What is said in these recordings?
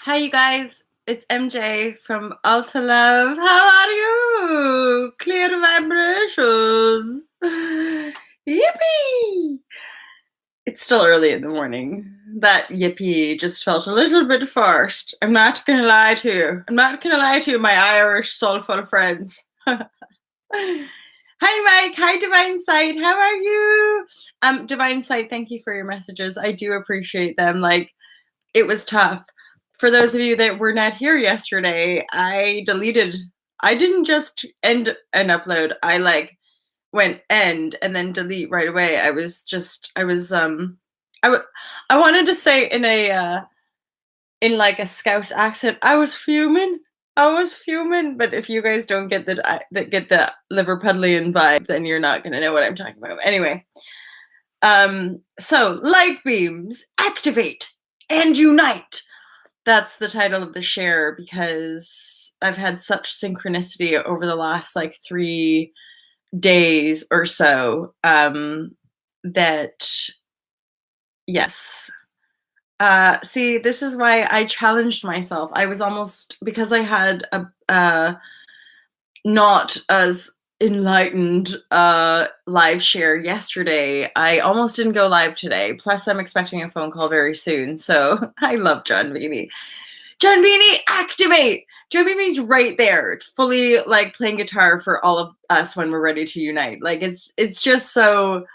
Hi, you guys. It's MJ from Love. How are you? Clear vibrations. Yippee! It's still early in the morning. That yippee just felt a little bit forced. I'm not gonna lie to you. I'm not gonna lie to you, my Irish soulful friends. Hi, Mike. Hi, Divine Sight. How are you? Divine Sight, thank you for your messages. I do appreciate them. Like, it was tough. For those of you that were not here yesterday, I didn't just end an upload. I went end and then delete right away. I wanted to say in like a Scouse accent, I was fuming. But if you guys don't get the Liverpudlian vibe, then you're not gonna know what I'm talking about. Anyway, so light beams activate and unite. That's the title of the share because I've had such synchronicity over the last like 3 days or so that yes. See, this is why I challenged myself. I was almost, because I had a not as enlightened live share yesterday, I almost didn't go live today. Plus, I'm expecting a phone call very soon. So I love John Beanie. John Beanie, activate! John Beanie's right there, fully like playing guitar for all of us when we're ready to unite. Like it's just so,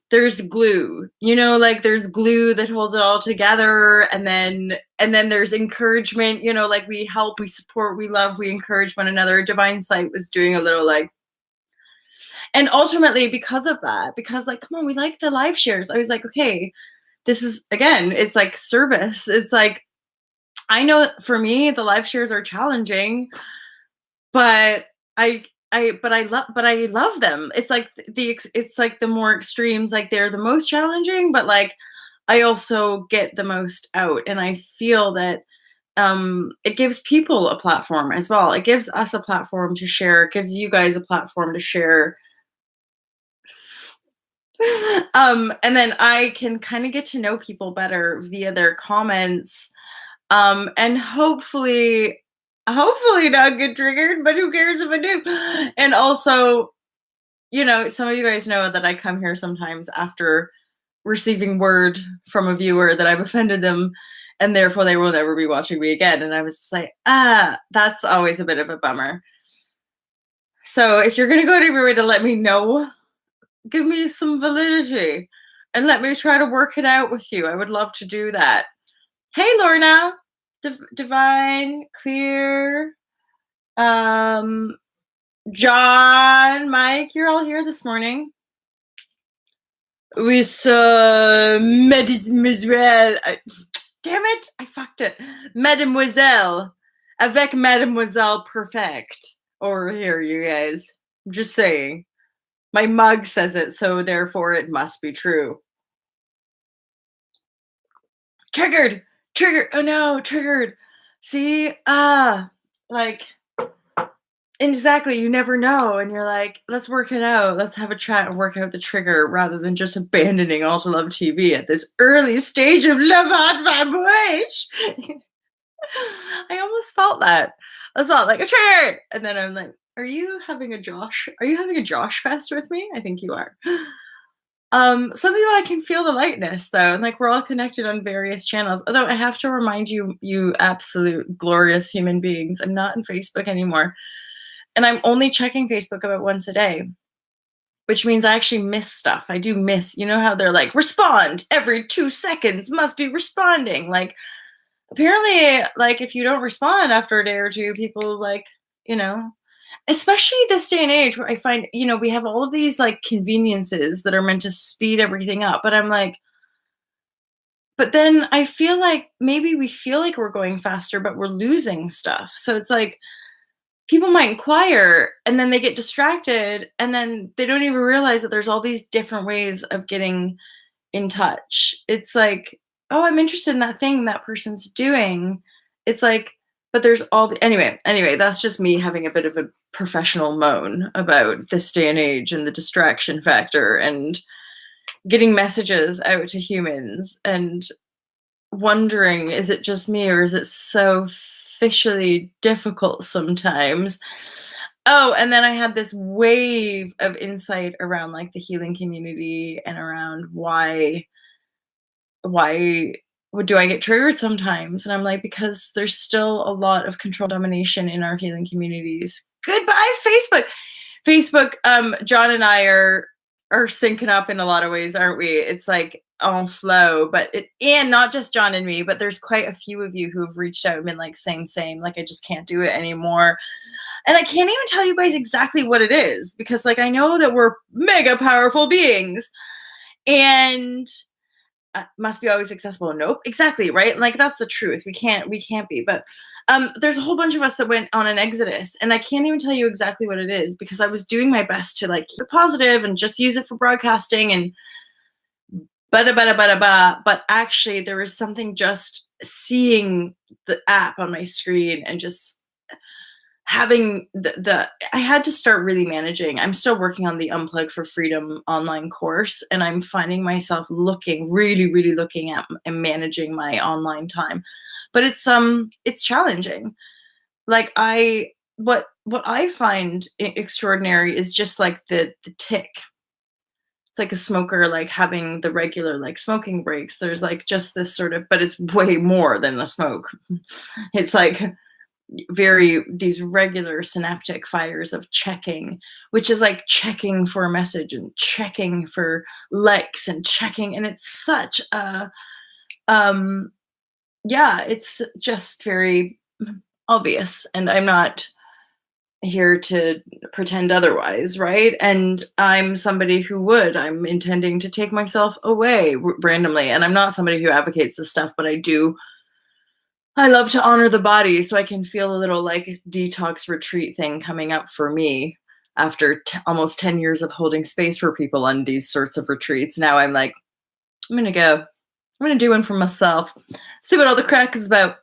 there's glue, like there's glue that holds it all together, and then there's encouragement, like we help, we support, we love, we encourage one another. Divine Sight was doing a little like, and ultimately because of that, because like, come on, we like the live shares. I was like, okay, this is, again, it's like service. It's like, I know for me, the live shares are challenging, but I love them. It's like it's like the more extremes, like they're the most challenging, but like I also get the most out, and I feel that it gives people a platform as well. It gives us a platform to share. It gives you guys a platform to share. And then I can kind of get to know people better via their comments, and hopefully not get triggered, but who cares if I do? And also, some of you guys know that I come here sometimes after receiving word from a viewer that I've offended them, and therefore they will never be watching me again. And I was just like, that's always a bit of a bummer. So if you're gonna go to your way to let me know, give me some validity and let me try to work it out with you. I would love to do that. Hey, Lorna. Divine, Clear, John, Mike, you're all here this morning. With Mademoiselle. Damn it, I fucked it. Mademoiselle. Avec Mademoiselle Perfect. Over here, you guys. I'm just saying. My mug says it, so therefore it must be true. Triggered! Oh no, triggered. See? Like, exactly, you never know, and you're like, let's work it out. Let's have a chat and work out the trigger rather than just abandoning Love TV at this early stage of Love Hot Vibration. I almost felt that. I felt like a trigger, and then I'm like, are you having a Josh fest with me? I think you are. Some people, I can feel the lightness though, and like we're all connected on various channels. Although I have to remind you, you absolute glorious human beings, I'm not on Facebook anymore. And I'm only checking Facebook about once a day, which means I actually miss stuff. I do miss, how they're like, respond every 2 seconds, must be responding. Like, apparently, like, if you don't respond after a day or two, people like, especially this day and age where I find, we have all of these like conveniences that are meant to speed everything up. But I'm like, but then I feel like maybe we feel like we're going faster, but we're losing stuff. So it's like, people might inquire and then they get distracted and then they don't even realize that there's all these different ways of getting in touch. It's like, oh, I'm interested in that thing that person's doing. It's like, but there's all the, anyway, that's just me having a bit of a professional moan about this day and age and the distraction factor and getting messages out to humans. And wondering, is it just me or is it so officially difficult sometimes? Oh, and then I had this wave of insight around like the healing community and around why what do I get triggered sometimes? And I'm like, because there's still a lot of control domination in our healing communities. Goodbye, Facebook. Facebook, John and I are syncing up in a lot of ways, aren't we? It's like on flow, but and not just John and me, but there's quite a few of you who have reached out and been like, same, like I just can't do it anymore. And I can't even tell you guys exactly what it is because like I know that we're mega powerful beings and must be always accessible. Nope, exactly, right? Like that's the truth. We can't be. But there's a whole bunch of us that went on an exodus, and I can't even tell you exactly what it is because I was doing my best to like keep it positive and just use it for broadcasting and bada bada bada ba. But actually, there was something just seeing the app on my screen and just having the I had to start really managing. I'm still working on the Unplug for Freedom online course, and I'm finding myself looking really looking at and managing my online time. But it's challenging. Like what I find extraordinary is just like the tick. It's like a smoker like having the regular like smoking breaks. There's like just this sort of, but it's way more than the smoke. It's like very these regular synaptic fires of checking, which is like checking for a message and checking for likes and checking, and it's such a um yeah, it's just very obvious, and I'm not here to pretend otherwise, right? And I'm somebody who I'm intending to take myself away randomly, and I'm not somebody who advocates this stuff, but I love to honor the body, so I can feel a little like detox retreat thing coming up for me after almost 10 years of holding space for people on these sorts of retreats. Now I'm like, I'm gonna go. I'm gonna do one for myself. See what all the crack is about.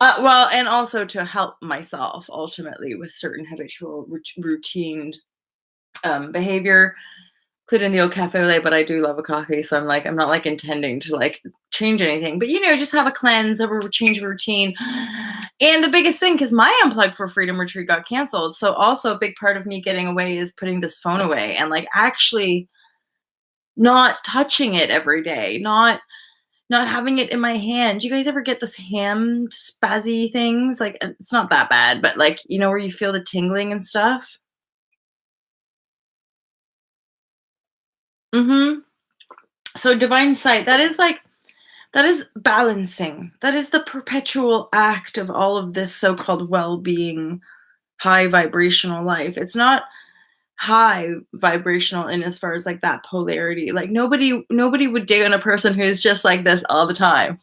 Well, and also to help myself ultimately with certain habitual routine behavior, including the old cafe au lait, but I do love a coffee, so I'm like, I'm not like intending to like change anything, but just have a cleanse, change of routine. And the biggest thing, because my Unplug for Freedom retreat got canceled, so also a big part of me getting away is putting this phone away and like actually not touching it every day, not having it in my hand. Do you guys ever get this hand spazzy things? Like it's not that bad, but like where you feel the tingling and stuff. Mm-hmm. So divine sight, that is balancing. That is the perpetual act of all of this so-called well-being, high vibrational life. It's not high vibrational in as far as like that polarity. Like nobody would dig on a person who's just like this all the time.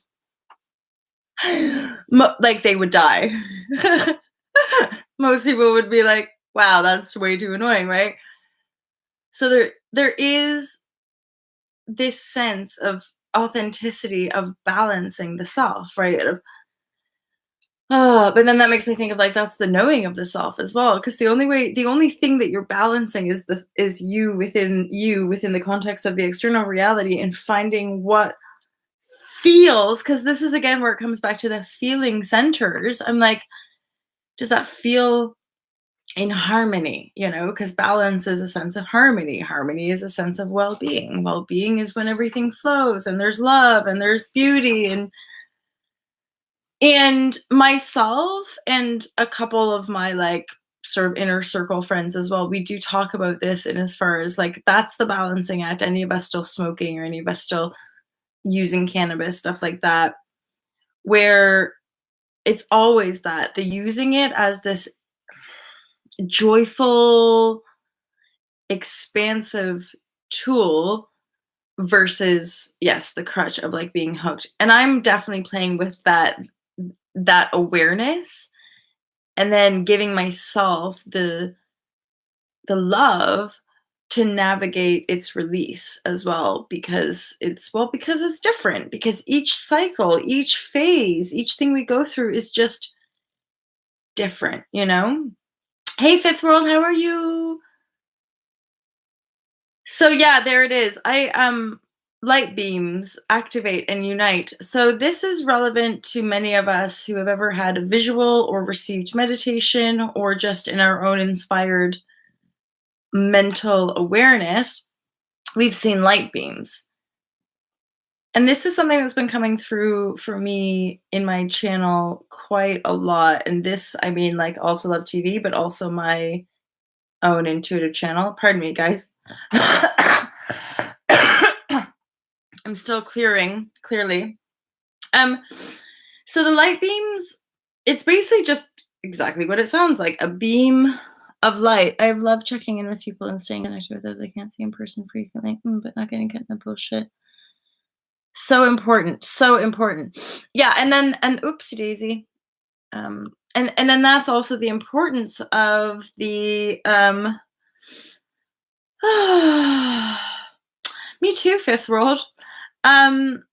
Like they would die. Most people would be like, wow, that's way too annoying, right? So there is this sense of authenticity of balancing the self, right? But then that makes me think of like that's the knowing of the self as well, because the only thing that you're balancing is you within the context of the external reality and finding what feels, because this is again where it comes back to the feeling centers. I'm like, does that feel in harmony? Because balance is a sense of harmony. Harmony is a sense of well-being. Well-being is when everything flows and there's love and there's beauty and myself and a couple of my like sort of inner circle friends as well, we do talk about this in as far as like that's the balancing act. Any of us still smoking or any of us still using cannabis, stuff like that, where it's always that the using it as this joyful, expansive tool versus yes, the crutch of like being hooked. And I'm definitely playing with that awareness and then giving myself the love to navigate its release as well, because it's different, because each cycle, each phase, each thing we go through is just different. Hey fifth world, how are you? So yeah, there it is. light beams activate and unite. So this is relevant to many of us who have ever had a visual or received meditation or just in our own inspired mental awareness, we've seen light beams. And this is something that's been coming through for me in my channel quite a lot. And this, I mean, like also love TV, but also my own intuitive channel. Pardon me, guys. I'm still clearly. Um, so the light beams, it's basically just exactly what it sounds like, a beam of light. I love checking in with people and staying connected with those I can't see in person frequently, but not getting caught in the bullshit. So important, so important. Yeah, and oopsie daisy. And then that's also the importance of the me too, fifth world. Um,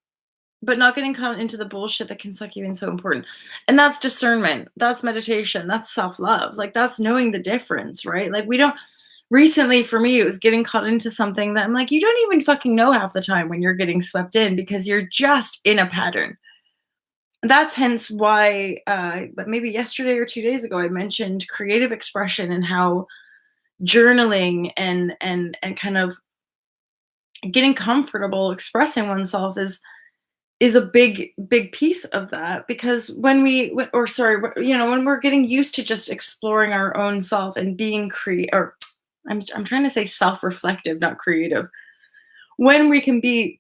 but not getting caught into the bullshit that can suck you in, so important. And that's discernment, that's meditation, that's self-love. Like that's knowing the difference, right? Like we don't recently for me it was getting caught into something that I'm like, you don't even fucking know half the time when you're getting swept in because you're just in a pattern. That's hence why but maybe yesterday or 2 days ago I mentioned creative expression and how journaling and kind of getting comfortable expressing oneself is a big piece of that because when when we're getting used to just exploring our own self and being or I'm trying to say self-reflective, not creative. When we can be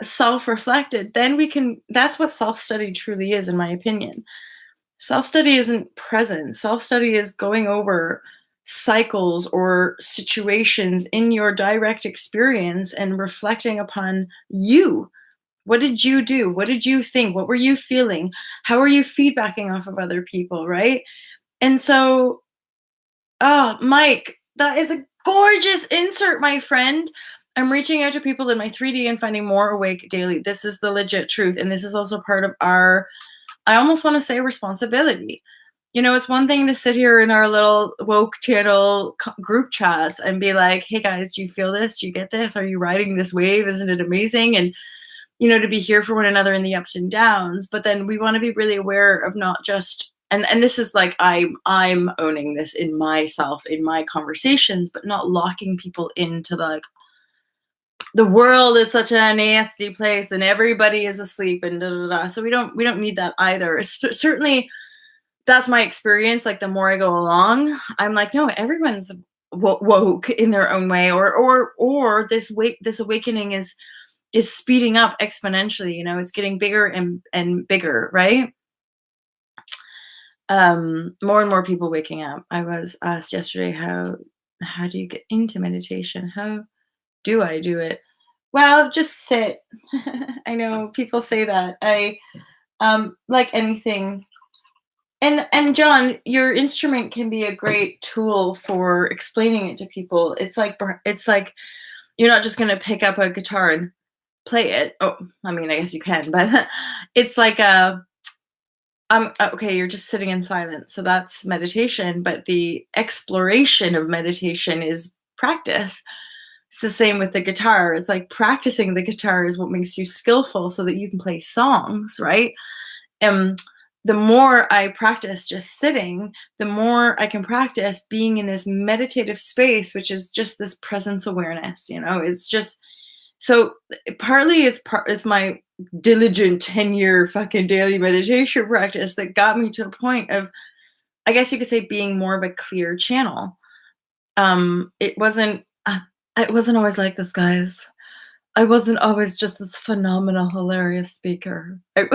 self-reflected, then we can that's what self-study truly is, in my opinion. Self-study isn't present. Self-study is going over cycles or situations in your direct experience and reflecting upon you. What did you do? What did you think? What were you feeling? How are you feedbacking off of other people, right? And so, oh, Mike, that is a gorgeous insert, my friend. I'm reaching out to people in my 3D and finding more awake daily. This is the legit truth. And this is also part of our, I almost want to say, responsibility. You know, it's one thing to sit here in our little woke channel group chats and be like, hey guys, do you feel this? Do you get this? Are you riding this wave? Isn't it amazing? And to be here for one another in the ups and downs. But then we want to be really aware of not just, and this is like, I'm owning this in myself, in my conversations, but not locking people into like, the world is such a nasty place and everybody is asleep and da da da. So we don't need that either. Certainly that's my experience. Like the more I go along, I'm like, no, everyone's woke in their own way, or this awakening is speeding up exponentially. It's getting bigger and bigger, right? More and more people waking up. I was asked yesterday, how do you get into meditation? How do I do it? Well, just sit. I know people say that. I like anything. And John, your instrument can be a great tool for explaining it to people. It's like you're not just going to pick up a guitar and play it. Oh, I mean, I guess you can, but it's like okay, you're just sitting in silence. So that's meditation, but the exploration of meditation is practice. It's the same with the guitar. It's like practicing the guitar is what makes you skillful so that you can play songs, right? The more I practice just sitting, the more I can practice being in this meditative space, which is just this presence awareness. It's just so partly it's my diligent 10-year fucking daily meditation practice that got me to a point of, I guess you could say, being more of a clear channel. It wasn't always like this, guys. I wasn't always just this phenomenal, hilarious speaker. No,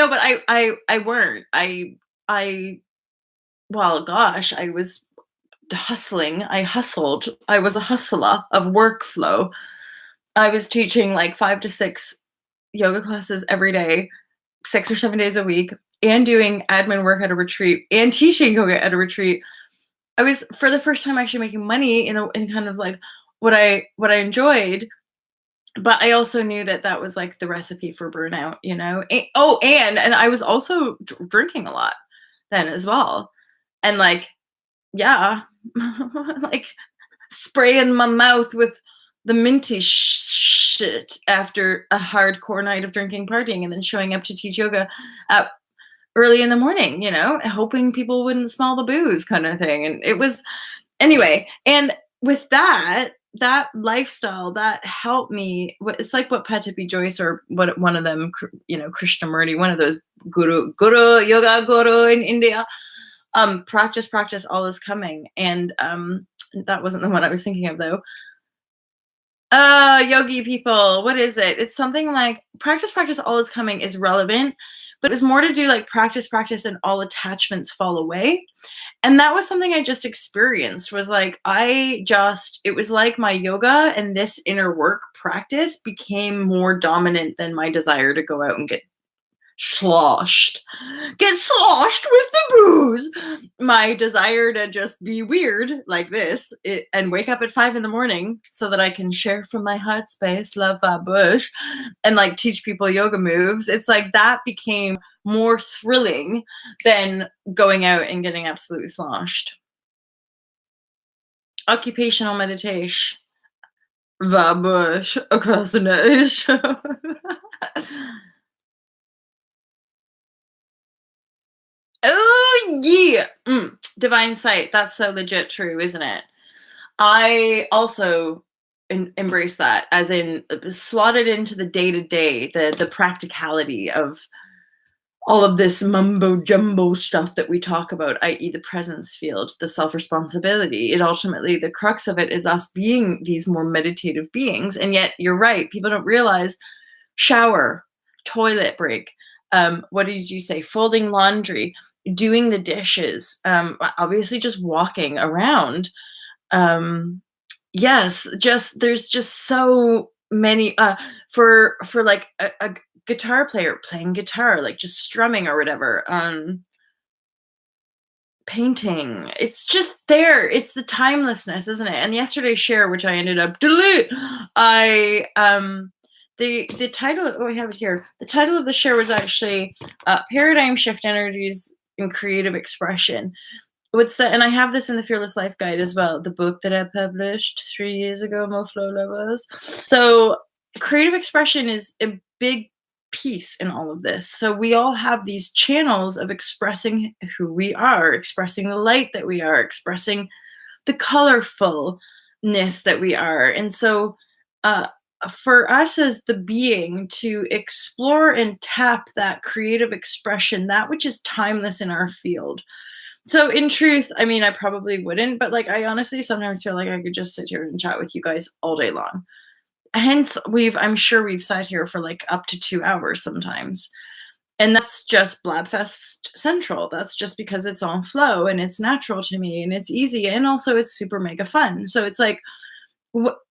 but I weren't. Well, gosh, I was hustling. I hustled. I was a hustler of workflow. I was teaching like 5 to 6 yoga classes every day, 6 or 7 days a week, and doing admin work at a retreat and teaching yoga at a retreat. I was, for the first time, actually making money in kind of like what I enjoyed. But I also knew that was like the recipe for burnout, and I was also drinking a lot then as well. And like, yeah, like spraying my mouth with the minty shit after a hardcore night of drinking, partying, and then showing up to teach yoga at early in the morning, hoping people wouldn't smell the booze kind of thing. And it was, anyway, and with that lifestyle that helped me. It's like what Patapi Joyce, or what one of them, Krishnamurti, one of those guru yoga guru in India, practice, all is coming. And that wasn't the one I was thinking of, though. Yogi people, what is it? It's something like practice, all is coming is relevant, but it's more to do like practice, and all attachments fall away. And that was something I just experienced, was like, it was like my yoga and this inner work practice became more dominant than my desire to go out and get sloshed with the booze. My desire to just be weird like this and wake up at 5 a.m. so that I can share from my heart space, love vibrashe, and like teach people yoga moves. It's like that became more thrilling than going out and getting absolutely sloshed. Occupational meditation, vibrashe across the nation. Oh, yeah. Divine sight. That's so legit true, isn't it? I also embrace that, as in slotted into the day-to-day, the practicality of all of this mumbo jumbo stuff that we talk about, i.e. the presence field, the self-responsibility. It ultimately, the crux of it is us being these more meditative beings. And yet you're right. People don't realize shower, toilet break, what did you say? Folding laundry, doing the dishes, obviously just walking around. Yes, there's just so many, for like a guitar player playing guitar, like just strumming or whatever, painting. It's just there. It's the timelessness, isn't it? And yesterday's share, which I ended up delete, the title, I have it here. The title of the share was actually Paradigm Shift Energies in Creative Expression. And I have this in the Fearless Life Guide as well, the book that I published 3 years ago, Mo Flow Lovers. So creative expression is a big piece in all of this. So we all have these channels of expressing who we are, expressing the light that we are, expressing the colorfulness that we are. And so for us as the being to explore and tap that creative expression, that which is timeless in our field. So in truth, I mean, I probably wouldn't, but like, I honestly sometimes feel like I could just sit here and chat with you guys all day long. Hence, I'm sure we've sat here for like up to 2 hours sometimes. And that's just Blabfest Central. That's just because it's on flow and it's natural to me and it's easy. And also it's super mega fun. So it's like,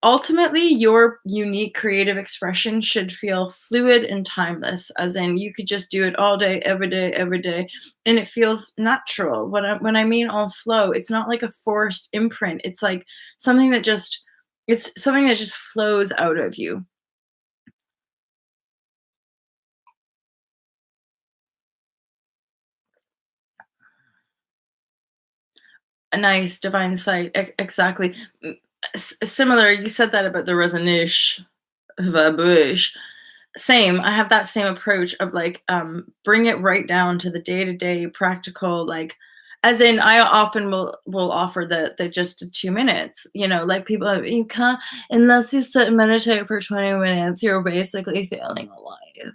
ultimately, your unique creative expression should feel fluid and timeless, as in you could just do it all day, every day, and it feels natural. When I mean on flow, it's not like a forced imprint. It's like something that just flows out of you. A nice divine sight, exactly. Similar, you said that about the donashe, vibrashe. Same, I have that same approach of like, bring it right down to the day-to-day practical, like, as in I often will offer the just the 2 minutes, like people, you can't, unless you sit and meditate for 20 minutes, you're basically failing alive.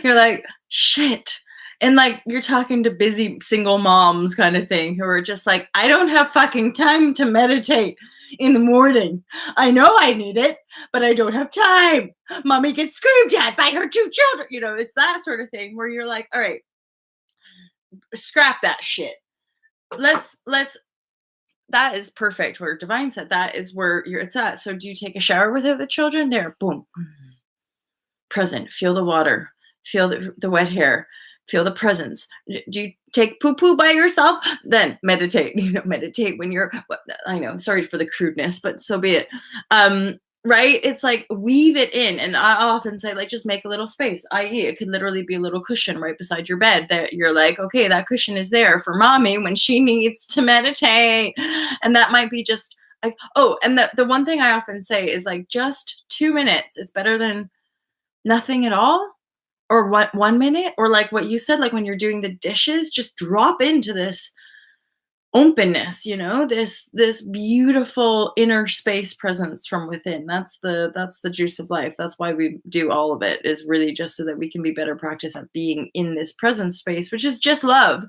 You're like, shit. And like, you're talking to busy single moms kind of thing, who are just like, I don't have fucking time to meditate in the morning. I know I need it, but I don't have time. Mommy gets screamed at by her 2 children. It's that sort of thing where you're like, all right, scrap that shit. Let's that is perfect. Where Divine said that is where it's at. So do you take a shower without the children? There, boom. Present. Feel the water. Feel the wet hair. Feel the presence. Do you take poo-poo by yourself? Then meditate. Meditate when you're, I know, sorry for the crudeness, but so be it. Right? It's like, weave it in. And I often say, like, just make a little space, i.e. it could literally be a little cushion right beside your bed that you're like, okay, that cushion is there for mommy when she needs to meditate. And that might be just Like, oh, and the one thing I often say is like just 2 minutes. It's better than nothing at all. Or what 1 minute, or like what you said, like when you're doing the dishes, just drop into this openness, this beautiful inner space presence from within. That's the juice of life. That's why we do all of it, is really just so that we can be better practice at being in this present space, which is just love.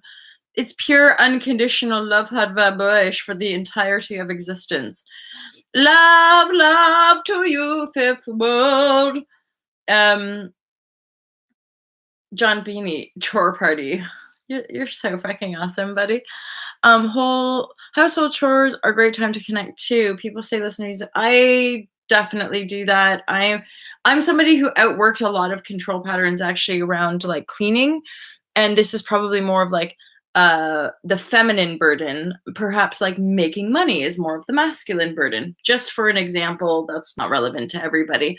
It's pure unconditional love had vibrashe for the entirety of existence. Love, love to you, fifth world. um John Beanie, chore party. You're so fucking awesome, buddy. Whole household chores are a great time to connect too. People say listen to music. I definitely do that. I'm somebody who outworked a lot of control patterns actually around like cleaning, and this is probably more of like the feminine burden. Perhaps like making money is more of the masculine burden. Just for an example, that's not relevant to everybody.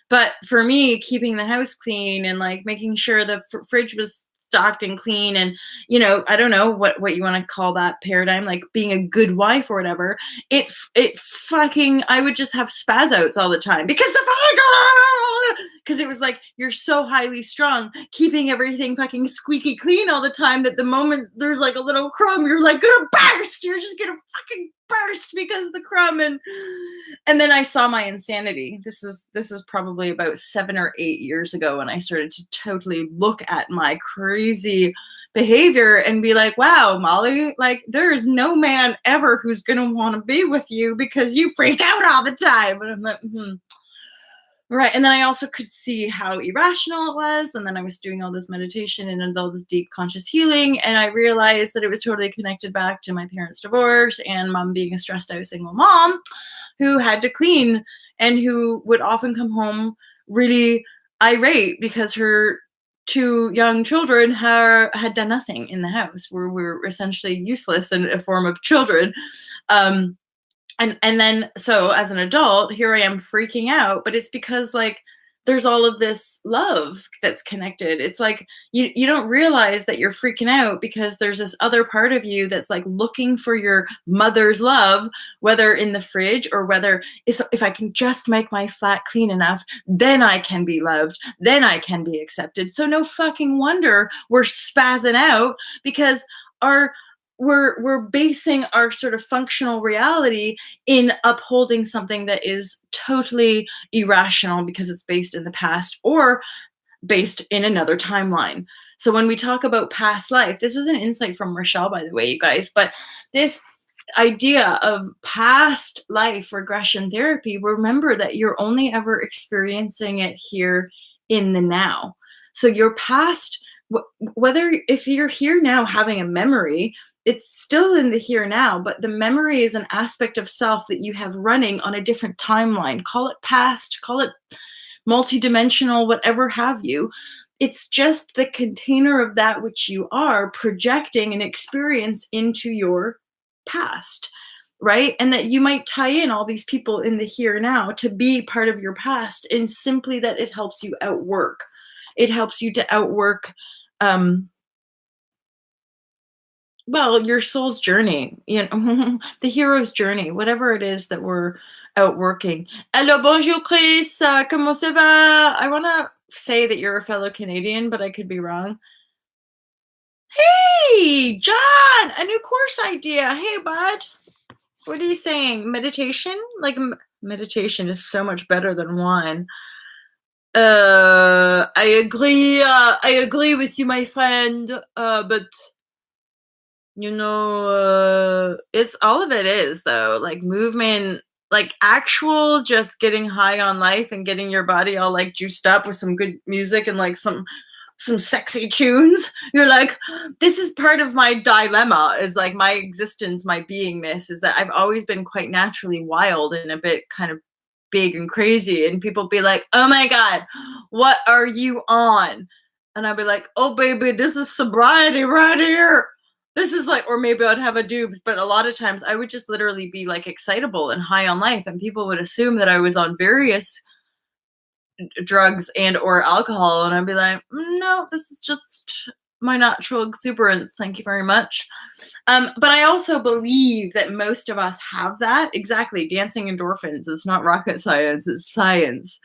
But for me, keeping the house clean and like making sure the fridge was stocked and clean, and I don't know what you want to call that paradigm, like being a good wife or whatever. It fucking, I would just have spaz outs all the time because it was like you're so highly strung, keeping everything fucking squeaky clean all the time, that the moment there's like a little crumb, you're like gonna burst. You're just gonna fucking burst because of the crumb. And then I saw my insanity. This is probably about 7 or 8 years ago when I started to totally look at my crazy behavior and be like, wow, Molly, like there is no man ever who's gonna want to be with you because you freak out all the time. And I'm like, right. And then I also could see how irrational it was. And then I was doing all this meditation and all this deep conscious healing. And I realized that it was totally connected back to my parents' divorce and mom being a stressed out single mom who had to clean and who would often come home really irate because her two young children had done nothing in the house. We were essentially useless in a form of children. And then so as an adult, here I am freaking out, but it's because like there's all of this love that's connected. It's like you don't realize that you're freaking out because there's this other part of you that's like looking for your mother's love, whether in the fridge or whether if I can just make my flat clean enough, then I can be loved, then I can be accepted. So no fucking wonder we're spazzing out because we're basing our sort of functional reality in upholding something that is totally irrational because it's based in the past or based in another timeline. So when we talk about past life, this is an insight from Rochelle, by the way, you guys, but this idea of past life regression therapy, remember that you're only ever experiencing it here in the now. So your past, whether if you're here now having a memory, it's still in the here now, but the memory is an aspect of self that you have running on a different timeline. Call it past, call it multidimensional, whatever have you. It's just the container of that which you are projecting an experience into your past, right? And that you might tie in all these people in the here now to be part of your past, and simply that it helps you outwork. It helps you to outwork well, your soul's journey, the hero's journey, whatever it is that we're outworking. Hello, bonjour, Chris. Comment ça va? I want to say that you're a fellow Canadian, but I could be wrong. Hey, John, a new course idea. Hey, bud. What are you saying? Meditation? Like, meditation is so much better than wine. I agree. I agree with you, my friend. But it's all of it is though, like movement, like actual just getting high on life and getting your body all like juiced up with some good music and like some sexy tunes. You're like, this is part of my dilemma, is like my existence, my beingness, is that I've always been quite naturally wild and a bit kind of big and crazy, and people be like, oh my god, what are you on? And I'd be like, oh baby, this is sobriety right here. This is like, or maybe I'd have a dubs, but a lot of times I would just literally be like excitable and high on life, and people would assume that I was on various drugs and or alcohol, and I'd be like, no, this is just my natural exuberance. Thank you very much. But I also believe that most of us have that. Exactly. Dancing endorphins. It's not rocket science, it's science.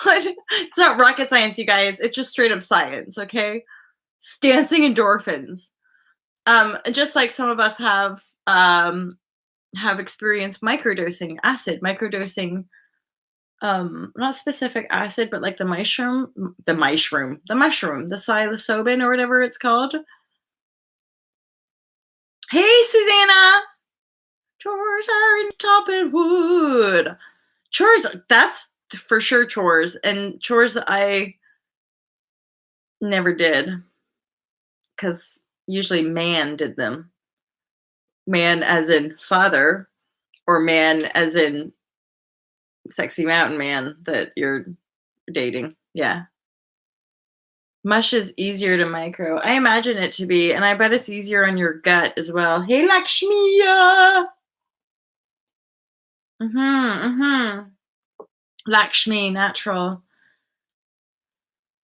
It's not rocket science, you guys. It's just straight up science, okay? It's dancing endorphins. Just like some of us have experienced microdosing acid, microdosing not specific acid, but like the the psilocybin or whatever it's called. Hey, Susanna! Chores are in chopping wood. Chores, that's for sure chores. And chores that I never did because usually man did them. Man as in father, or man as in sexy mountain man that you're dating. Yeah. Mush is easier to micro. I imagine it to be, and I bet it's easier on your gut as well. Hey, Lakshmiya! Mhm. Lakshmi, natural.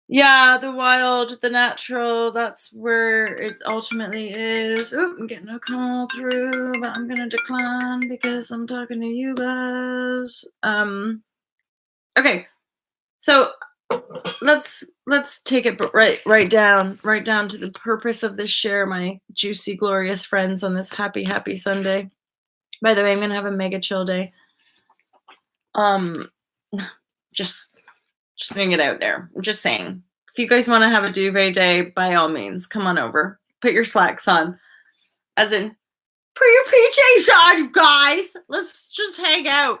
Yeah, the wild, the natural, that's where it ultimately is. Oop, I'm getting a call through, but I'm gonna decline because I'm talking to you guys. Okay, so let's take it right down to the purpose of this share, my juicy, glorious friends, on this happy Sunday. By the way, I'm gonna have a mega chill day. Um, just putting it out there. I'm just saying. If you guys want to have a duvet day, by all means, come on over. Put your slacks on. As in, put your PJs on, you guys. Let's just hang out.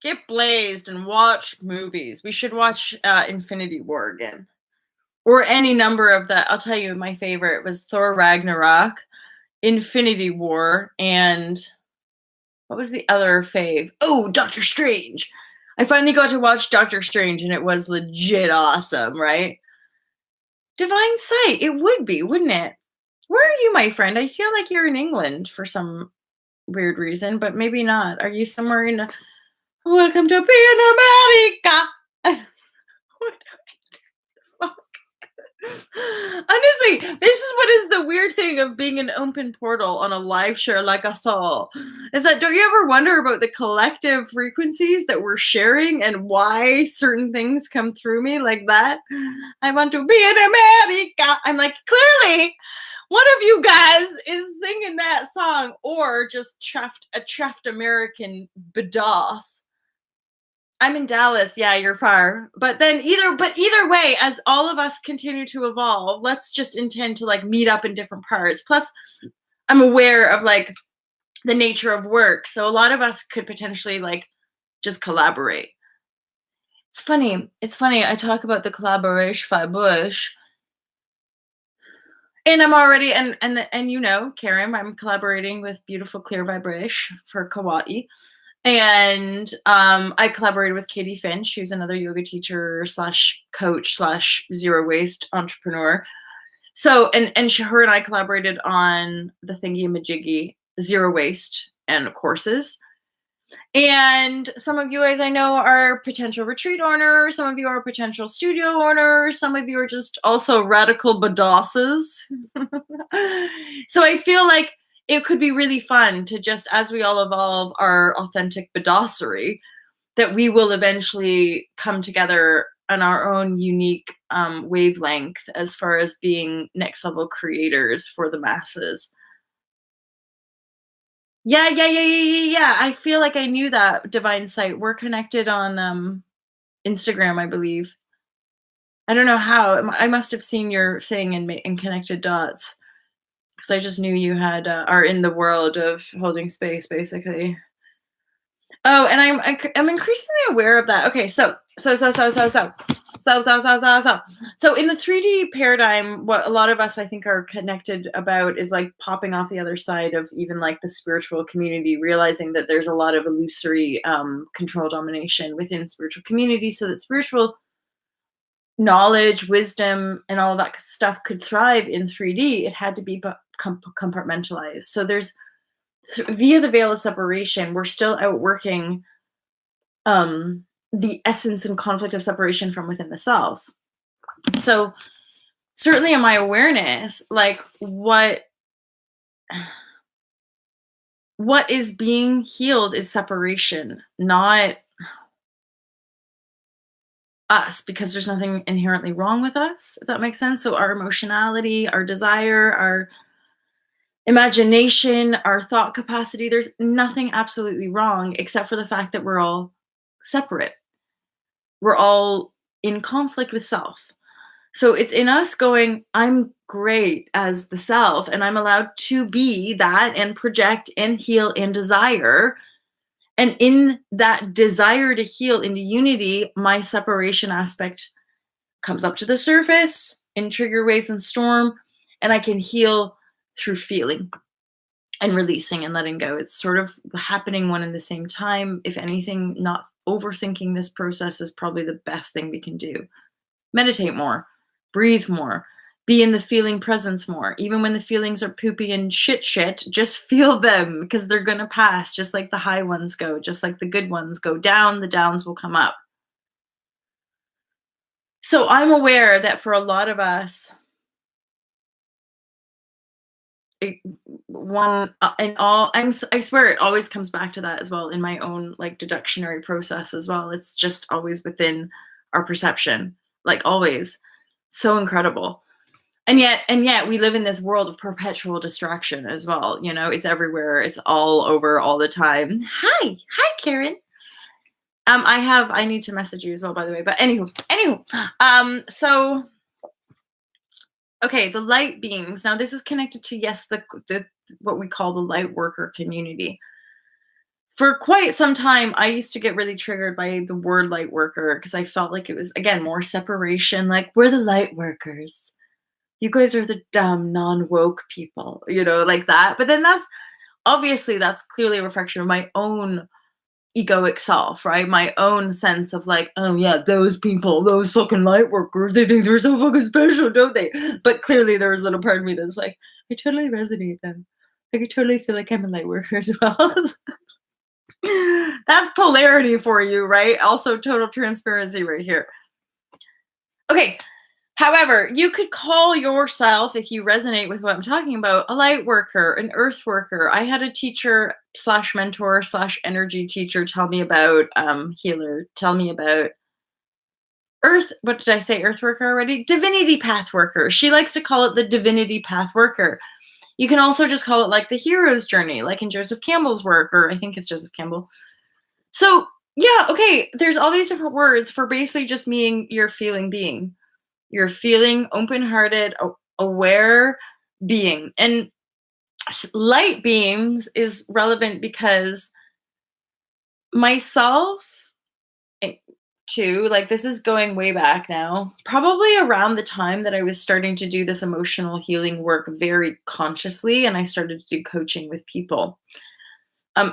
Get blazed and watch movies. We should watch Infinity War again. Or any number of that. I'll tell you, my favorite was Thor Ragnarok, Infinity War, and what was the other fave? Oh, Doctor Strange. I finally got to watch Doctor Strange and it was legit awesome, right? Divine sight. It would be, wouldn't it? Where are you, my friend? I feel like you're in England for some weird reason, but maybe not. Are you somewhere in Welcome to being America? What the fuck? Honestly, this is what is the weird thing of being an open portal on a live share like us all. Is that, don't you ever wonder about the collective frequencies that we're sharing and why certain things come through me like that? I want to be in America. I'm like, clearly, one of you guys is singing that song or just a chuffed American badass. I'm in Dallas. Yeah, you're far. But either way, as all of us continue to evolve, let's just intend to like meet up in different parts. Plus, I'm aware of like the nature of work. So a lot of us could potentially like just collaborate. It's funny. It's funny. I talk about the collaboration fibush. And I'm already and you know, Karen, I'm collaborating with beautiful clear vibrashe for Kauai. And I collaborated with Katie Finch, who's another yoga teacher slash coach slash zero waste entrepreneur. So her and I collaborated on the Thingy Majiggy zero waste and courses. And some of you guys I know are potential retreat owners. Some of you are potential studio owners. Some of you are just also radical badasses. So I feel like it could be really fun to just, as we all evolve our authentic badassery, that we will eventually come together on our own unique wavelength as far as being next level creators for the masses. Yeah. I feel like I knew that, Divine Sight. We're connected on Instagram, I believe. I don't know how. I must have seen your thing and connected dots because I just knew you had are in the world of holding space, basically. Oh, and I'm increasingly aware of that. Okay, so in the 3D paradigm, what a lot of us I think are connected about is like popping off the other side of even like the spiritual community, realizing that there's a lot of illusory control domination within spiritual community, so that spiritual knowledge, wisdom, and all of that stuff could thrive in 3D. It had to be compartmentalized. So there's via the veil of separation, we're still outworking the essence and conflict of separation from within the self. So certainly in my awareness, like what is being healed is separation, not us, because there's nothing inherently wrong with us, if that makes sense. So our emotionality, our desire, our imagination, our thought capacity, there's nothing absolutely wrong except for the fact that we're all separate. We're all in conflict with self. So it's in us going, I'm great as the self, and I'm allowed to be that and project and heal and desire. And in that desire to heal into unity, my separation aspect comes up to the surface in trigger waves and storm, and I can heal through feeling and releasing and letting go. It's sort of happening one and the same time. If anything, not overthinking this process is probably the best thing we can do. Meditate more, breathe more, be in the feeling presence more. Even when the feelings are poopy and shit, just feel them because they're going to pass, just like the high ones go, just like the good ones go down, the downs will come up. So I'm aware that for a lot of us, it, one and all, I swear it always comes back to that as well in my own like deductionary process as well. It's just always within our perception, like always. So incredible. And yet we live in this world of perpetual distraction as well. You know, it's everywhere. It's all over all the time. Hi, Karen. I need to message you as well, by the way. But anywho. So okay, the light beings. Now this is connected to, yes, the what we call the light worker community. For quite some time, I used to get really triggered by the word light worker because I felt like it was, again, more separation. Like, we're the light workers. You guys are the dumb, non-woke people, like that. But then that's clearly a reflection of my own egoic self, right? My own sense of like, oh yeah, those people, those fucking light workers, they think they're so fucking special, don't they? But clearly there was a little part of me that's like, I totally resonate with them. Like, I totally feel like I'm a light worker as well. That's polarity for you, right? Also total transparency right here. Okay. However, you could call yourself, if you resonate with what I'm talking about, a light worker, an earth worker. I had a teacher slash mentor slash energy teacher tell me about healer, tell me about earth. What did I say? Earth worker already? Divinity path worker. She likes to call it the divinity path worker. You can also just call it like the hero's journey, like in Joseph Campbell's work, or I think it's Joseph Campbell. So yeah, okay, there's all these different words for basically just meaning your feeling being. Your feeling, open-hearted, aware being. And light beings is relevant because myself, too, like this is going way back now, probably around the time that I was starting to do this emotional healing work very consciously, and I started to do coaching with people.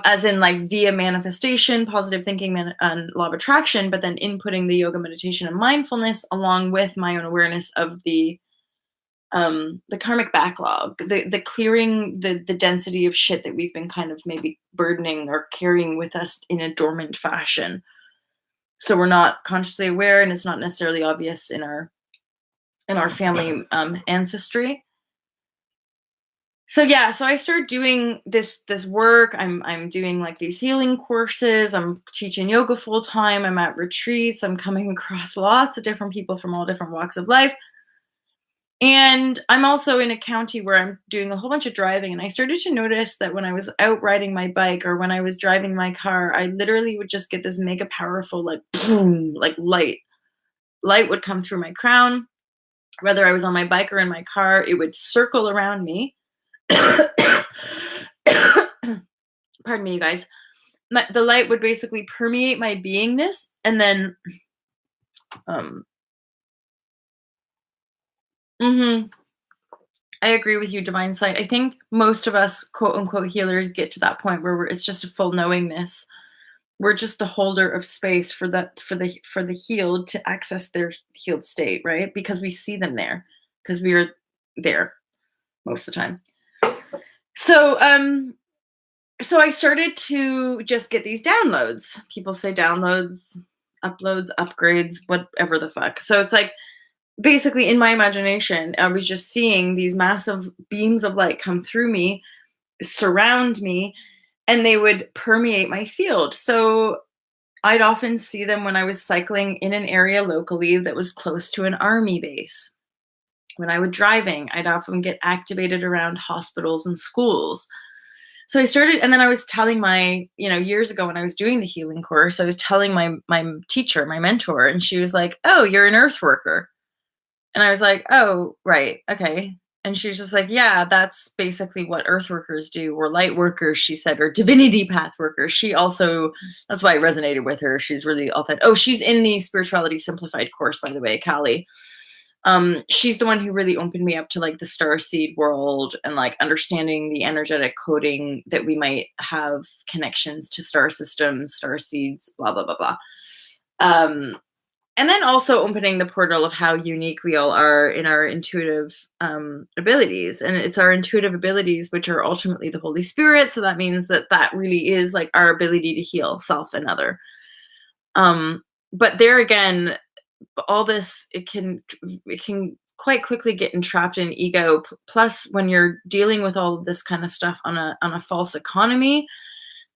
As in like via manifestation, positive thinking, and law of attraction, but then inputting the yoga, meditation, and mindfulness along with my own awareness of the karmic backlog, the clearing the density of shit that we've been kind of maybe burdening or carrying with us in a dormant fashion. So we're not consciously aware, and it's not necessarily obvious in our family ancestry. So yeah, so I started doing this work. I'm doing like these healing courses. I'm teaching yoga full time. I'm at retreats. I'm coming across lots of different people from all different walks of life. And I'm also in a county where I'm doing a whole bunch of driving, and I started to notice that when I was out riding my bike or when I was driving my car, I literally would just get this mega powerful, like, boom, like light. Light would come through my crown. Whether I was on my bike or in my car, it would circle around me. Pardon me, you guys. The light would basically permeate my beingness, and then mhm. I agree with you, divine sight. I think most of us, quote unquote, healers get to that point where it's just a full knowingness. We're just the holder of space for the healed to access their healed state, right? Because we see them there, because we are there most of the time. So so I started to just get these downloads. People say downloads. uploads, upgrades, whatever the fuck. So it's like basically in my imagination, I was just seeing these massive beams of light come through me, surround me, and they would permeate my field. So I'd often see them when I was cycling in an area locally that was close to an army base. When I was driving, I'd often get activated around hospitals and schools. So I started, and then I was telling my, years ago when I was doing the healing course, I was telling my teacher, my mentor, and she was like, "Oh, you're an earth worker." And I was like, "Oh, right. Okay." And she was just like, "Yeah, that's basically what earth workers do, or light workers," she said, or divinity path workers. She also, that's why I resonated with her. She's really authentic. Oh, she's in the Spirituality Simplified course, by the way, Callie. She's the one who really opened me up to like the star seed world and like understanding the energetic coding that we might have connections to star systems, star seeds, blah, blah, blah, blah. And then also opening the portal of how unique we all are in our intuitive abilities. And it's our intuitive abilities, which are ultimately the Holy Spirit. So that means that that really is like our ability to heal self and other. But there again, all this, it can quite quickly get entrapped in ego. Plus, when you're dealing with all of this kind of stuff on a false economy,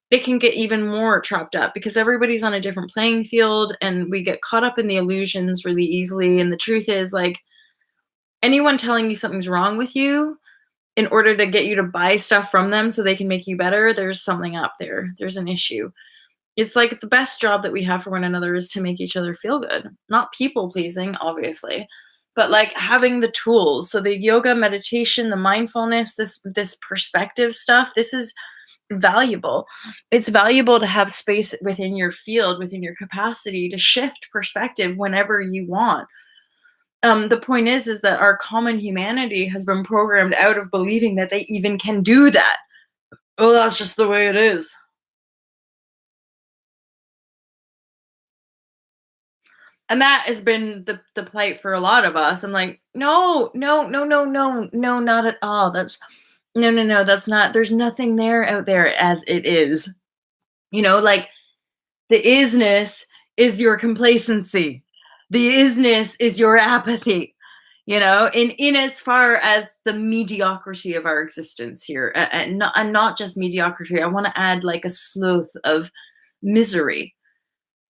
it can get even more trapped up because everybody's on a different playing field and we get caught up in the illusions really easily. And the truth is, like, anyone telling you something's wrong with you in order to get you to buy stuff from them so they can make you better, there's something up there. There's an issue. It's like the best job that we have for one another is to make each other feel good. Not people pleasing, obviously, but like having the tools. So the yoga, meditation, the mindfulness, this perspective stuff, this is valuable. It's valuable to have space within your field, within your capacity to shift perspective whenever you want. The point is that our common humanity has been programmed out of believing that they even can do that. Oh, that's just the way it is. And that has been the plight for a lot of us. I'm like, no, no, no, no, no, no, not at all. That's no, no, no. That's not. There's nothing there out there as it is. Like the isness is your complacency. The isness is your apathy. In as far as the mediocrity of our existence here, and not just mediocrity. I want to add like a sloth of misery,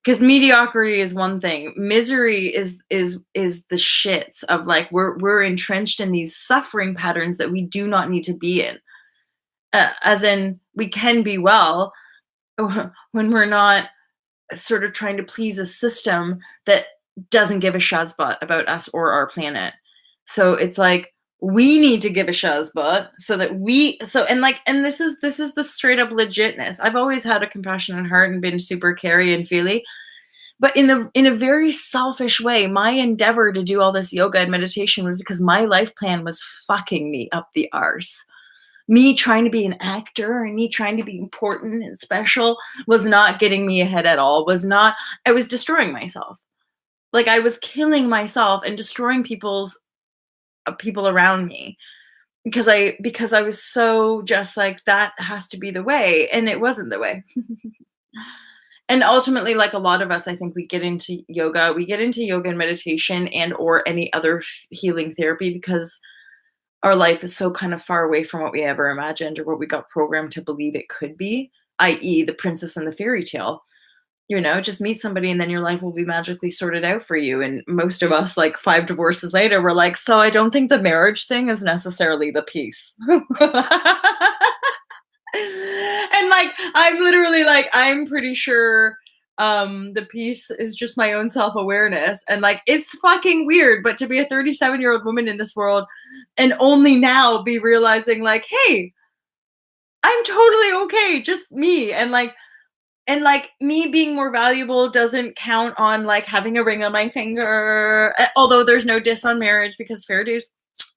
because mediocrity is one thing. Misery is the shits of like we're entrenched in these suffering patterns that we do not need to be in. As in, we can be well when we're not sort of trying to please a system that doesn't give a shazbot about us or our planet. So it's like we need to give a shazbot so that and this is the straight up legitness. I've always had a compassionate heart and been super carey and feely, but in a very selfish way, my endeavor to do all this yoga and meditation was because my life plan was fucking me up the arse. Me trying to be an actor and me trying to be important and special was not getting me ahead at all. I was destroying myself. Like I was killing myself and destroying people around me because I was so just like, that has to be the way, and it wasn't the way. And ultimately, like a lot of us, I think we get into yoga and meditation and or any other healing therapy because our life is so kind of far away from what we ever imagined or what we got programmed to believe it could be, i.e., the princess and the fairy tale. Just meet somebody and then your life will be magically sorted out for you. And most of us, like 5 divorces later, we're like, so I don't think the marriage thing is necessarily the piece. And like I'm literally like, I'm pretty sure the piece is just my own self-awareness. And like it's fucking weird, but to be a 37-year-old woman in this world and only now be realizing like, hey, I'm totally okay, just me. And like me being more valuable doesn't count on like having a ring on my finger, although there's no diss on marriage because fair dues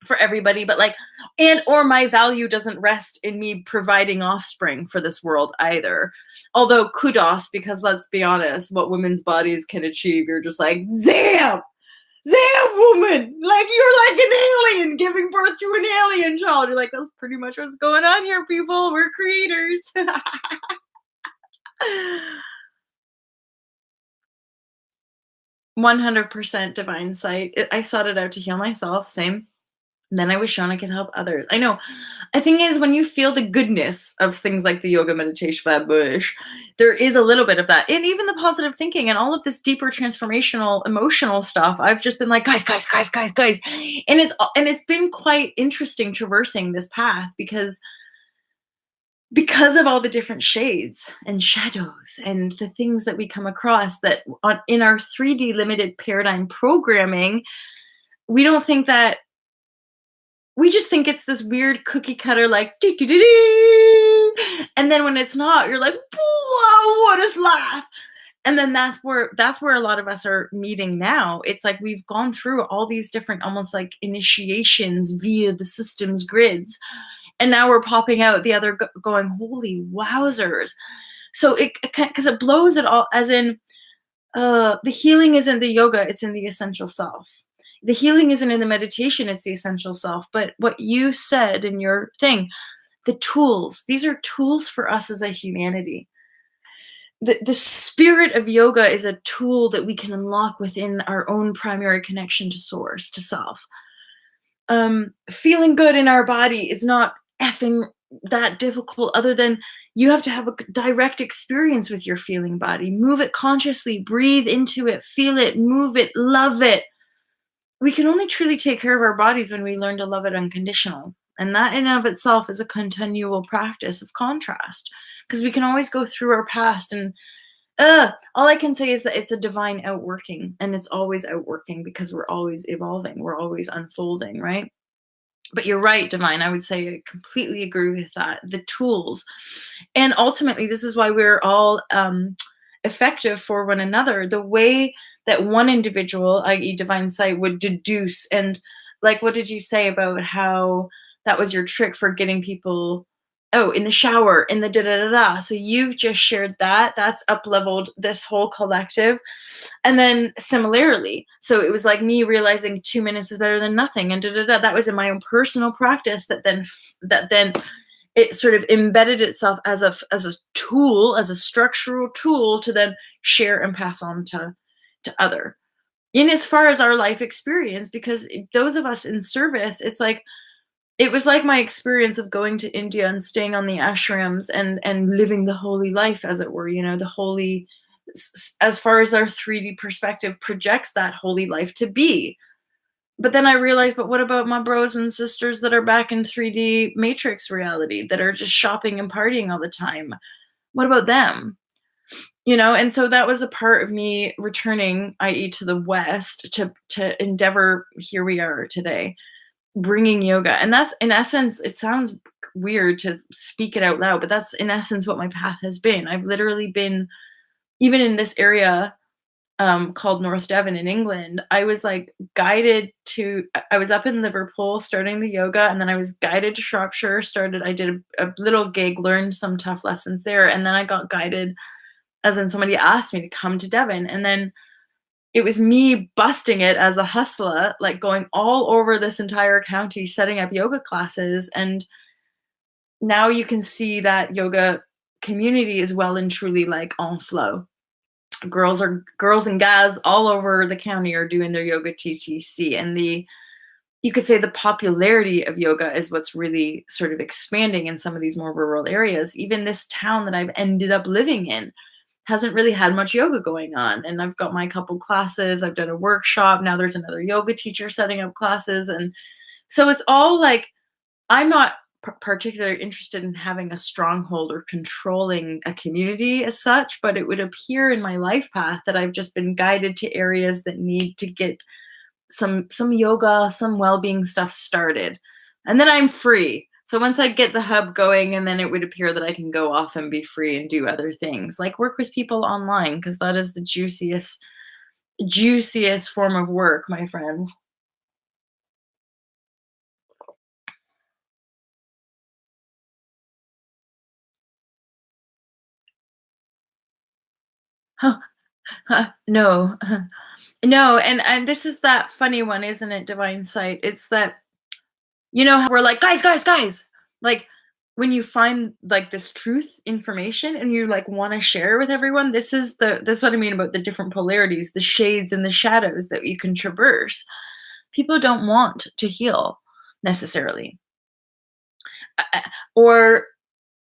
for everybody, but like, and or my value doesn't rest in me providing offspring for this world either. Although kudos, because let's be honest, what women's bodies can achieve, you're just like, damn, woman, like you're like an alien giving birth to an alien child. You're like, that's pretty much what's going on here, people. We're creators. 100% divine sight. I sought it out to heal myself, same. And then I was shown I could help others. I know. The thing is, when you feel the goodness of things like the yoga, meditation, vibrashe, there is a little bit of that. And even the positive thinking and all of this deeper transformational emotional stuff. I've just been like, guys, guys, guys, guys, guys. And it's been quite interesting traversing this path because of all the different shades and shadows and the things that we come across that in our 3D limited paradigm programming, we don't think that we just think it's this weird cookie cutter, like, "Dee, dee, dee, dee." And then when it's not, you're like, whoa, what is life? And then that's where a lot of us are meeting now. It's like we've gone through all these different almost like initiations via the system's grids. And now we're popping out the other going, holy wowzers. So because it blows it all, as in the healing isn't the yoga, it's in the essential self. The healing isn't in the meditation, it's the essential self. But what you said in your thing, the tools, these are tools for us as a humanity. The spirit of yoga is a tool that we can unlock within our own primary connection to source, to self. Feeling good in our body is not effing that difficult, other than you have to have a direct experience with your feeling body. Move it consciously, breathe into it, feel it, move it, love it. We can only truly take care of our bodies when we learn to love it unconditional. And that in and of itself is a continual practice of contrast, because we can always go through our past and all I can say is that it's a divine outworking, and it's always outworking because we're always evolving, we're always unfolding, right? But you're right, divine. I would say I completely agree with that. The tools. And ultimately, this is why we're all effective for one another. The way that one individual, i.e., divine sight, would deduce, and like, what did you say about how that was your trick for getting people? Oh, in the shower, in the da da da da. So you've just shared that. That's up leveled this whole collective. And then similarly, so it was like me realizing 2 minutes is better than nothing, and da da da. That was in my own personal practice. That then it sort of embedded itself as a tool, as a structural tool to then share and pass on to other. In as far as our life experience, because those of us in service, it was like my experience of going to India and staying on the ashrams and living the holy life, as it were, the holy, as far as our 3D perspective projects that holy life to be. But then I realized, but what about my bros and sisters that are back in 3D matrix reality, that are just shopping and partying all the time? What about them? And so that was a part of me returning, i.e., to the West, to endeavor. Here we are today, bringing yoga. And that's, in essence, it sounds weird to speak it out loud, but that's in essence what my path has been. I've literally been, even in this area, called North Devon in England, I was like guided to, I was up in Liverpool starting the yoga, and then I was guided to Shropshire, I did a little gig, learned some tough lessons there, and then I got guided, as in somebody asked me to come to Devon. And then it was me busting it as a hustler, like going all over this entire county, setting up yoga classes. And now you can see that yoga community is well and truly like en flow. Girls and guys all over the county are doing their yoga TTC. And you could say the popularity of yoga is what's really sort of expanding in some of these more rural areas. Even this town that I've ended up living in hasn't really had much yoga going on. And I've got my couple classes, I've done a workshop, now there's another yoga teacher setting up classes. And so it's all like, I'm not particularly interested in having a stronghold or controlling a community as such, but it would appear in my life path that I've just been guided to areas that need to get some yoga, some well-being stuff started. And then I'm free. So once I get the hub going, and then it would appear that I can go off and be free and do other things, like work with people online, because that is the juiciest form of work, my friend. Huh, huh, no. No, and this is that funny one, isn't it, divine sight? It's that, how we're like, guys, guys, guys. Like, when you find like this truth information and you like want to share with everyone, this is what I mean about the different polarities, the shades and the shadows that you can traverse. People don't want to heal necessarily. Or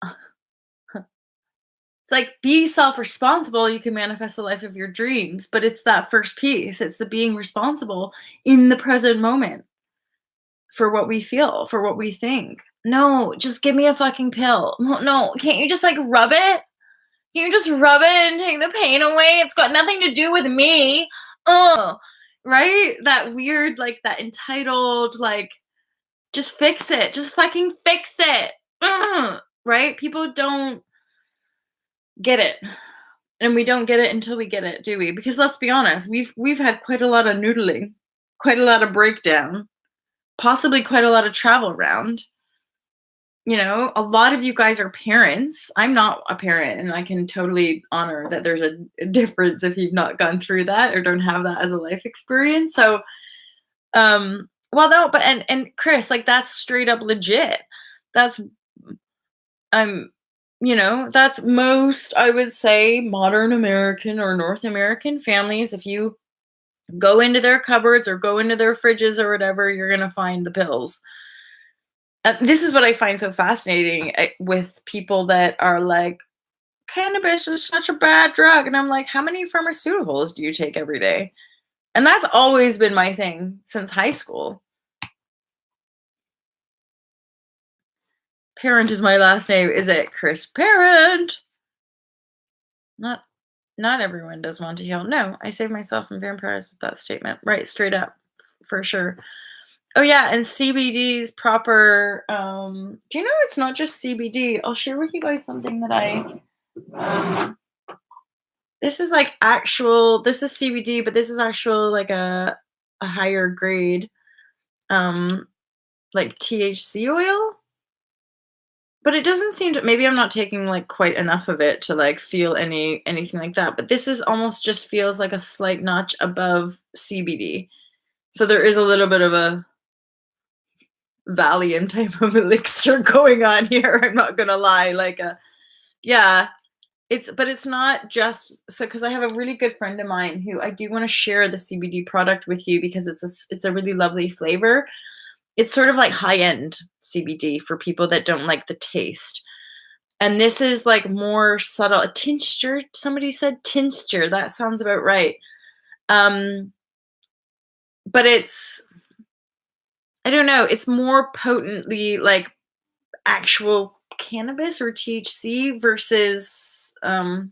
it's like, be self-responsible, you can manifest the life of your dreams, but it's that first piece. It's the being responsible in the present moment for what we feel, for what we think. No, just give me a fucking pill. No, can't you just like rub it? Can you just rub it and take the pain away? It's got nothing to do with me. Ugh. Right? That weird, like that entitled, like, just fix it. Just fucking fix it. Ugh. Right? People don't get it. And we don't get it until we get it, do we? Because let's be honest, we've had quite a lot of noodling, quite a lot of breakdown, possibly quite a lot of travel around. You know, a lot of you guys are parents. I'm not a parent, and I can totally honor that there's a difference if you've not gone through that or don't have that as a life experience. So, well, no, but and Chris, like that's straight up legit. That's I'm, that's most I would say modern American or North American families. If you go into their cupboards or go into their fridges or whatever, you're gonna find the pills. This is what I find so fascinating with people that are like, cannabis is such a bad drug. And I'm like, how many pharmaceuticals do you take every day? And that's always been my thing since high school. Parent is my last name. Is it Chris Parent? Not not everyone does want to heal. No, I saved myself from vampires with that statement. Right, straight up, for sure. Oh yeah, and CBD's proper. Do you know it's not just CBD? I'll share with you guys something that I. This is like actual. This is CBD, but this is actual like a higher grade, um, like THC oil. But it doesn't seem to. Maybe I'm not taking like quite enough of it to like feel anything like that. But this is almost just feels like a slight notch above CBD. So there is a little bit of a Valium type of elixir going on here. I'm not gonna lie. Like yeah, but it's not just so because I have a really good friend of mine who I do want to share the CBD product with you because it's a really lovely flavor. It's sort of like high end CBD for people that don't like the taste. And this is like more subtle, a tincture. Somebody said tincture. That sounds about right. Um, but I don't know, it's more potently like actual cannabis or THC versus the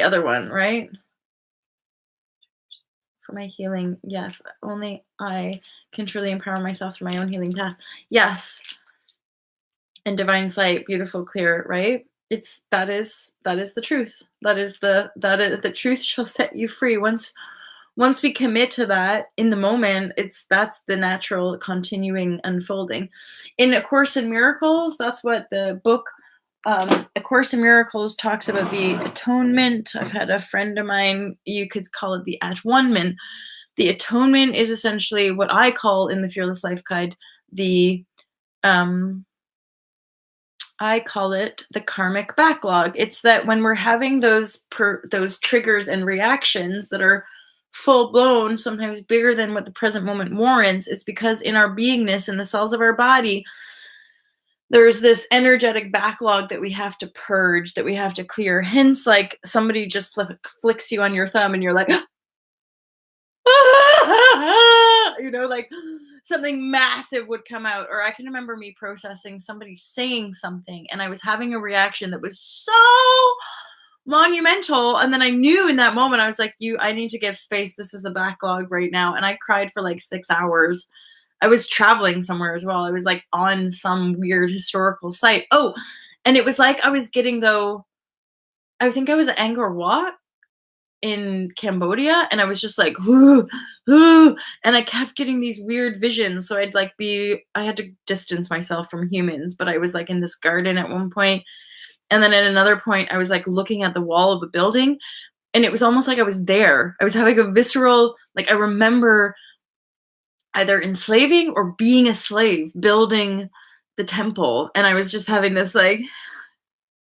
other one, right? For my healing, yes, only I can truly empower myself through my own healing path. Yes. And divine sight, beautiful, clear, right? That is the truth. The truth shall set you free. Once we commit to that in the moment, that's the natural continuing unfolding. In A Course in Miracles, that's what the book A Course in Miracles talks about, the atonement. I've had a friend of mine, you could call it the at-one-ment. The atonement is essentially what I call in the Fearless Life Guide the I call it the karmic backlog. It's that when we're having those triggers and reactions that are full blown, sometimes bigger than what the present moment warrants, it's because in our beingness, in the cells of our body, there's this energetic backlog that we have to purge, that we have to clear. Hence, like somebody just flicks you on your thumb and you're like, like something massive would come out. Or I can remember me processing somebody saying something and I was having a reaction that was so monumental. And then I knew in that moment, I was like, I need to give space. This is a backlog right now. And I cried for like 6 hours. I was traveling somewhere as well. I was like on some weird historical site. Oh, and it was like I was getting I think I was at Angkor Wat in Cambodia, and I was just like, "Ooh, ooh," and I kept getting these weird visions. So I had to distance myself from humans, but I was like in this garden at one point, and then at another point, I was like looking at the wall of a building, and it was almost like I was there. I was having a visceral, like I remember either enslaving or being a slave, building the temple, and I was just having this like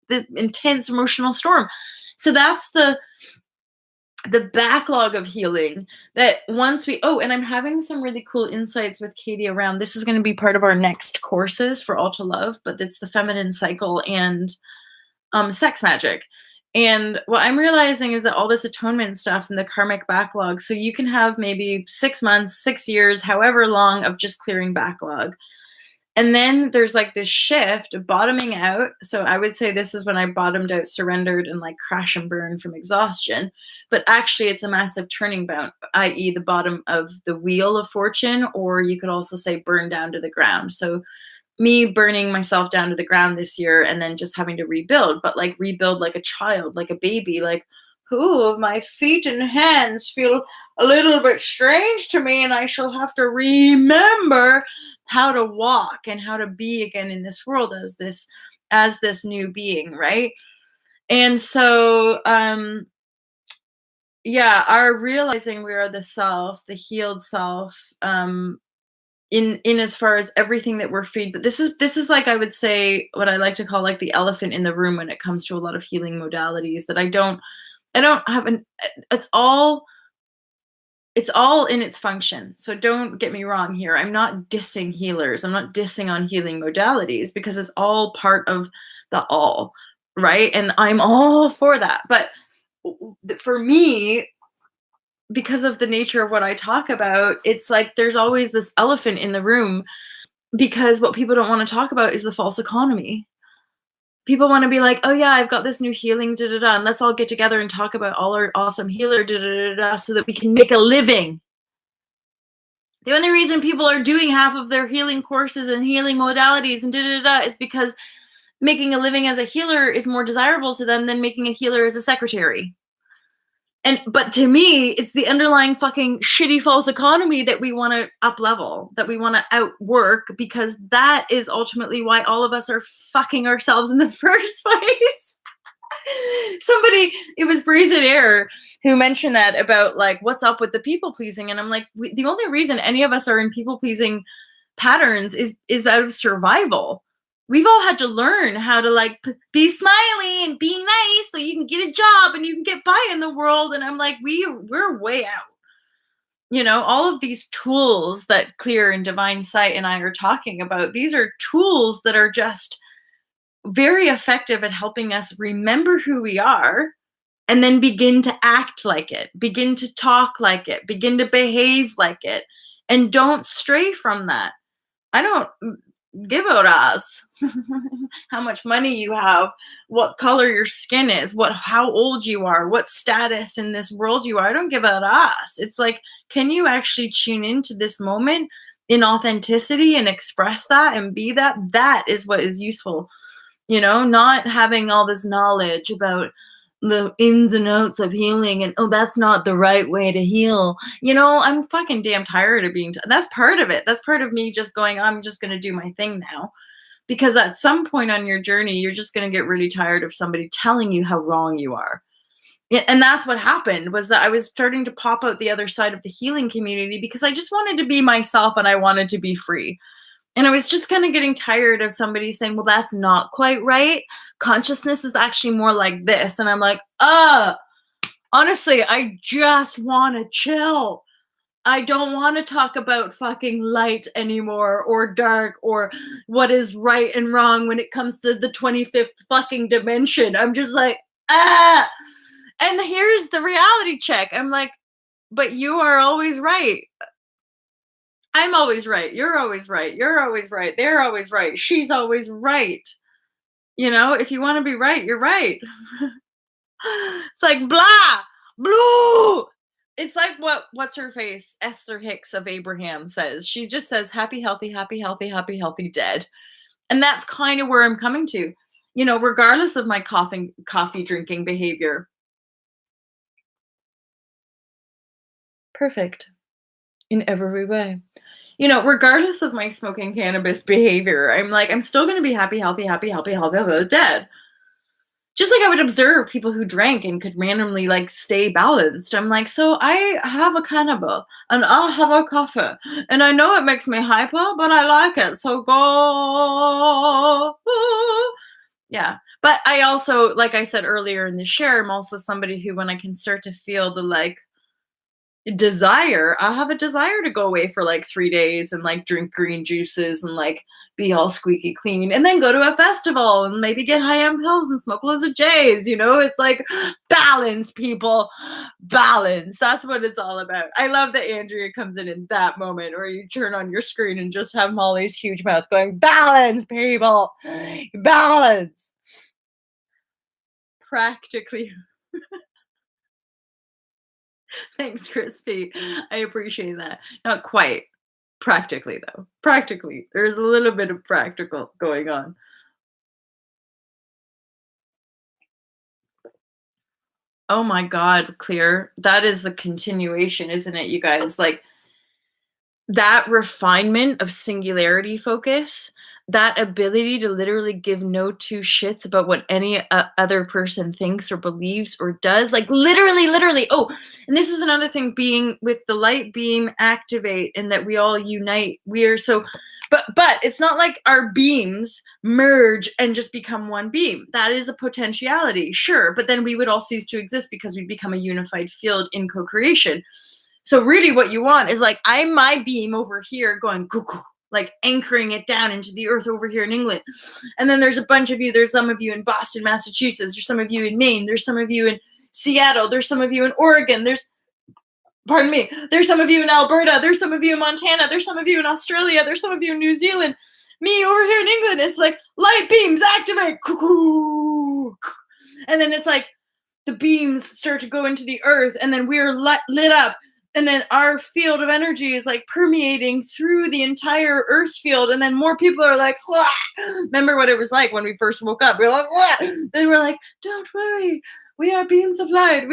the intense emotional storm. So that's the backlog of healing that once we and I'm having some really cool insights with Katie around this is going to be part of our next courses for All to Love, but it's the feminine cycle and sex magic. And what I'm realizing is that all this atonement stuff and the karmic backlog, so you can have maybe 6 months, 6 years, however long of just clearing backlog. And then there's like this shift of bottoming out. So I would say this is when I bottomed out, surrendered, and like crash and burn from exhaustion. But actually, it's a massive turning point, i.e., the bottom of the wheel of fortune, or you could also say burn down to the ground. So me burning myself down to the ground this year and then just having to rebuild, but like rebuild like a child, like a baby, like, ooh, my feet and hands feel a little bit strange to me, and I shall have to remember how to walk and how to be again in this world as this new being, right? And so yeah, our realizing we are the self, the healed self, in as far as everything that we're feed. But this is like, I would say, what I like to call like the elephant in the room when it comes to a lot of healing modalities, that I don't have an it's all in its function. So don't get me wrong here. I'm not dissing healers. I'm not dissing on healing modalities, because it's all part of the all, right? And I'm all for that. But for me, because of the nature of what I talk about, it's like there's always this elephant in the room, because what people don't want to talk about is the false economy. People want to be like, oh yeah, I've got this new healing, da da da, and let's all get together and talk about all our awesome healer, da da da da, so that we can make a living. The only reason people are doing half of their healing courses and healing modalities and da da da is because making a living as a healer is more desirable to them than making a healer as a secretary. But to me, it's the underlying fucking shitty false economy that we want to up level, that we want to outwork, because that is ultimately why all of us are fucking ourselves in the first place. Somebody, it was Brazen Air, who mentioned that about like, what's up with the people pleasing? And I'm like, the only reason any of us are in people pleasing patterns is out of survival. We've all had to learn how to like be smiley and be nice so you can get a job and you can get by in the world. And I'm like, we're way out. You know, all of these tools that Clear and Divine Sight and I are talking about, these are tools that are just very effective at helping us remember who we are, and then begin to act like it, begin to talk like it, begin to behave like it, and don't stray from that. I don't give a ass how much money you have, what color your skin is, how old you are, what status in this world you are. I don't give a ass. It's like, can you actually tune into this moment in authenticity and express that and be that? That is what is useful. You know, not having all this knowledge about the ins and outs of healing and, oh, that's not the right way to heal. You know, I'm fucking damn tired of being, that's part of it. That's part of me just going, I'm just going to do my thing now. Because at some point on your journey, you're just going to get really tired of somebody telling you how wrong you are. And that's what happened, was that I was starting to pop out the other side of the healing community because I just wanted to be myself and I wanted to be free. And I was just kind of getting tired of somebody saying, well, that's not quite right. Consciousness is actually more like this. And I'm like, honestly, I just want to chill. I don't want to talk about fucking light anymore, or dark, or what is right and wrong when it comes to the 25th fucking dimension. I'm just like, And here's the reality check. I'm like, but you are always right. I'm always right. You're always right. You're always right. They're always right. She's always right. You know, if you want to be right, you're right. It's like blah, blue. It's like what's her face? Esther Hicks of Abraham says. She just says happy, healthy, happy, healthy, happy, healthy, dead. And that's kind of where I'm coming to. You know, regardless of my coffee drinking behavior. Perfect in every way. You know, regardless of my smoking cannabis behavior, I'm like, I'm still going to be happy, healthy, happy, healthy, healthy, healthy, dead. Just like I would observe people who drank and could randomly like stay balanced. I'm like, so I have a cannibal and I'll have a coffee. And I know it makes me hyper, but I like it. So go. Yeah. But I also, like I said earlier in the share, I'm also somebody who, when I can start to feel the like desire, I'll have a desire to go away for like 3 days and like drink green juices and like be all squeaky clean and then go to a festival and maybe get high end pills and smoke loads of J's. It's like balance, people. Balance. That's what it's all about. I love that Andrea comes in that moment where you turn on your screen and just have Molly's huge mouth going, balance, people. Balance. Practically. Thanks, Crispy. I appreciate that. Not quite. Practically, though. Practically. There's a little bit of practical going on. Oh my god, Clear. That is a continuation, isn't it, you guys? Like, that refinement of singularity focus, that ability to literally give no two shits about what any other person thinks or believes or does, like literally. Oh, and this is another thing, being with the light beam activate and that we all unite. We are so, but it's not like our beams merge and just become one beam. That is a potentiality, sure, but then we would all cease to exist because we become a unified field in co-creation. So really what you want is like, I'm my beam over here going cuckoo, like anchoring it down into the earth over here in England. And then there's a bunch of you. There's some of you in Boston, Massachusetts. There's some of you in Maine. There's some of you in Seattle. There's some of you in Oregon. Pardon me. There's some of you in Alberta. There's some of you in Montana. There's some of you in Australia. There's some of you in New Zealand. Me over here in England. It's like light beams activate. Cuckoo. And then it's like the beams start to go into the earth and then we're lit up. And then our field of energy is like permeating through the entire earth field. And then more people are like, wah! Remember what it was like when we first woke up? We're like, wah! Then we're like, don't worry. We are beams of light.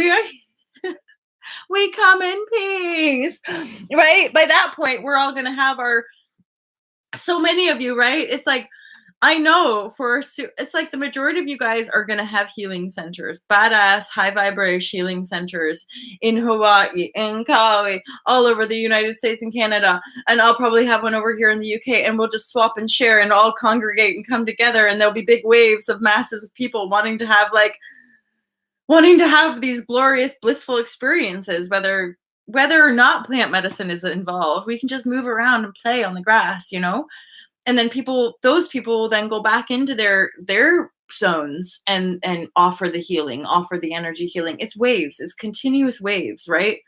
We come in peace. Right? By that point, we're all going to have so many of you, right? It's like, I know it's like the majority of you guys are going to have healing centers, badass high vibration healing centers in Hawaii, in Kauai, all over the United States and Canada. And I'll probably have one over here in the UK, and we'll just swap and share and all congregate and come together. And there'll be big waves of masses of people wanting to have these glorious, blissful experiences, whether or not plant medicine is involved. We can just move around and play on the grass, and then those people will then go back into their zones and offer the healing, offer the energy healing. It's waves, it's continuous waves, right?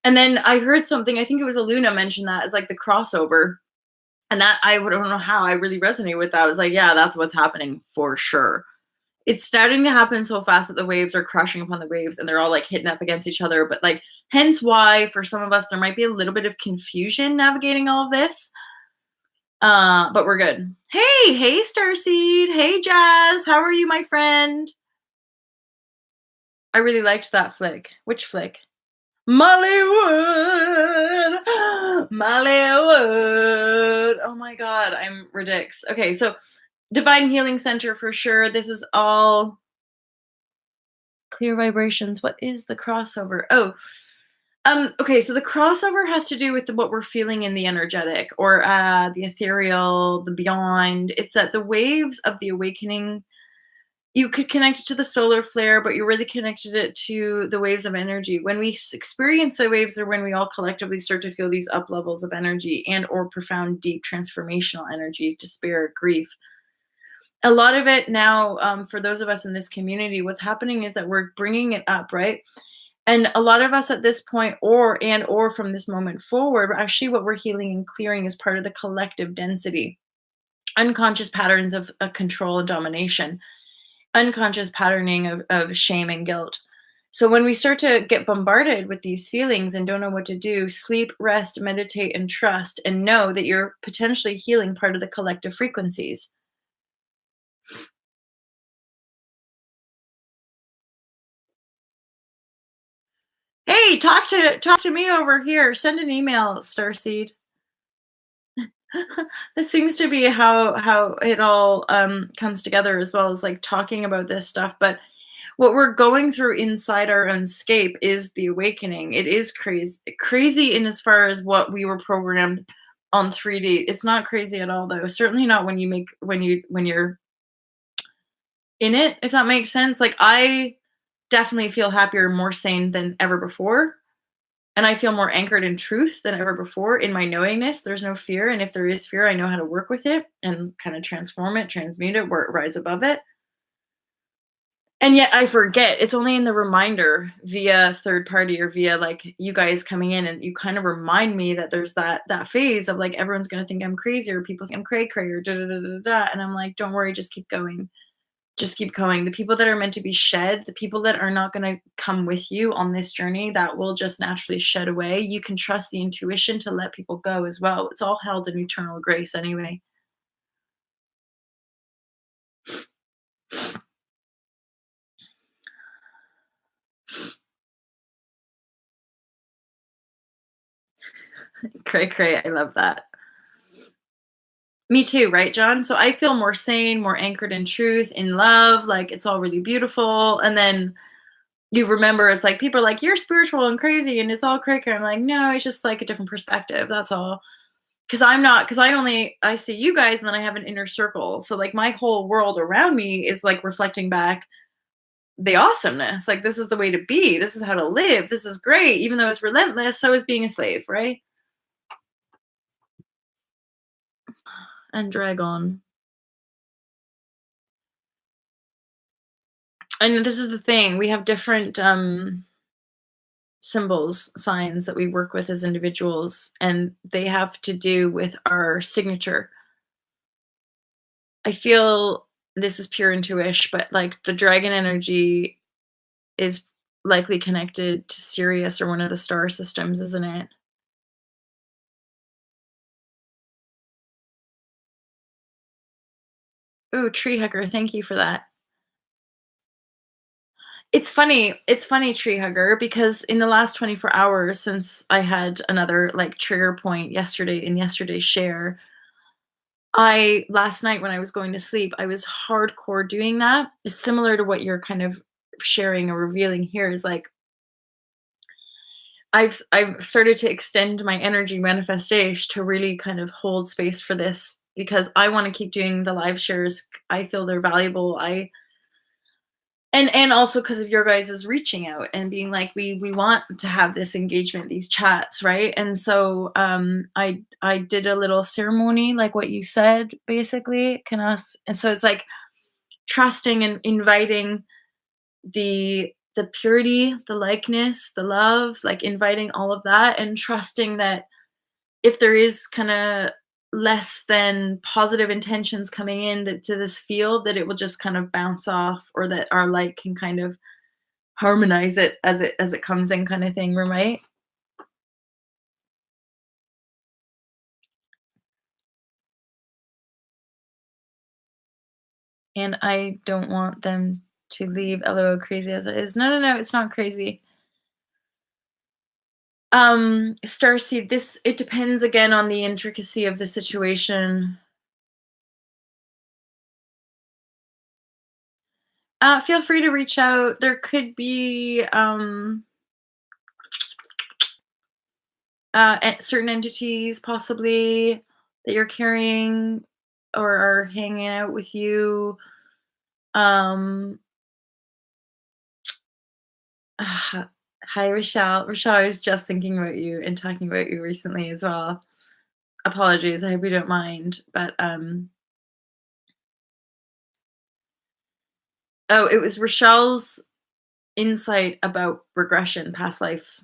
And then I heard something, I think it was Aluna mentioned that as like the crossover, and that I don't know how I really resonate with that. I was like, yeah, that's what's happening for sure. It's starting to happen so fast that the waves are crushing upon the waves and they're all like hitting up against each other. But like, hence why for some of us there might be a little bit of confusion navigating all of this. But we're good. Hey, Starseed. Hey, Jazz. How are you, my friend? I really liked that flick. Which flick? Mollywood. Mollywood. Oh my God, I'm ridiculous. Okay, so Divine Healing Center for sure. This is all clear vibrations. What is the crossover? Oh, okay, so the crossover has to do with what we're feeling in the energetic or the ethereal, the beyond. It's that the waves of the awakening, you could connect it to the solar flare, but you really connected it to the waves of energy. When we experience the waves or when we all collectively start to feel these up levels of energy and or profound, deep transformational energies, despair, grief. A lot of it now, for those of us in this community, what's happening is that we're bringing it up, right? And a lot of us at this point, or from this moment forward, actually what we're healing and clearing is part of the collective density, unconscious patterns of control and domination, unconscious patterning of shame and guilt. So when we start to get bombarded with these feelings and don't know what to do, sleep, rest, meditate, and trust, and know that you're potentially healing part of the collective frequencies. Hey, talk to me over here. Send an email, Starseed. This seems to be how it all comes together, as well as like talking about this stuff. But what we're going through inside our own scape is the awakening. It is crazy in as far as what we were programmed on 3D. It's not crazy at all, though. Certainly not when you're in it, if that makes sense. Like, I definitely feel happier, more sane than ever before. And I feel more anchored in truth than ever before in my knowingness. There's no fear. And if there is fear, I know how to work with it and kind of transform it, transmute it, rise above it. And yet I forget. It's only in the reminder via third party or via like you guys coming in, and you kind of remind me that there's that phase of like everyone's gonna think I'm crazy, or people think I'm cray cray, or da da da da da. And I'm like, don't worry, just keep going. Just keep going. The people that are meant to be shed, the people that are not gonna come with you on this journey, that will just naturally shed away. You can trust the intuition to let people go as well. It's all held in eternal grace anyway. Cray cray. I love that. Me too, right, John? So I feel more sane, more anchored in truth, in love, like it's all really beautiful. And then you remember it's like people are like, you're spiritual and crazy and it's all cray. I'm like, no, it's just like a different perspective. That's all. Cause I'm not, cause I see you guys and then I have an inner circle. So like my whole world around me is like reflecting back the awesomeness. Like this is the way to be. This is how to live. This is great. Even though it's relentless, so is being a slave, right? And drag on. And this is the thing. We have different symbols, signs that we work with as individuals, and they have to do with our signature. I feel this is pure intuition, but like the dragon energy is likely connected to Sirius or one of the star systems, isn't it? Oh, tree hugger, thank you for that. It's funny, tree hugger, because in the last 24 hours since I had another like trigger point yesterday in yesterday's share, I last night when I was going to sleep, I was hardcore doing that. It's similar to what you're kind of sharing or revealing here, is like I've started to extend my energy manifestation to really kind of hold space for this, because I want to keep doing the live shares. I feel they're valuable. I and also because of your guys' reaching out and being like, we want to have this engagement, these chats, right? And so I did a little ceremony like what you said, basically. Can us And so it's like trusting and inviting the purity, the likeness, the love, like inviting all of that, and trusting that if there is kind of less than positive intentions coming in to this field, that it will just kind of bounce off, or that our light can kind of harmonize it as it comes in, kind of thing, right? And I don't want them to leave, LOL, crazy as it is. No, no, no, it's not crazy. Starseed, this it depends again on the intricacy of the situation. Feel free to reach out. There could be certain entities possibly that you're carrying or are hanging out with you. Um, Hi, Rochelle. Rochelle, I was just thinking about you and talking about you recently as well. Apologies. I hope you don't mind. But oh, it was Rochelle's insight about regression, past life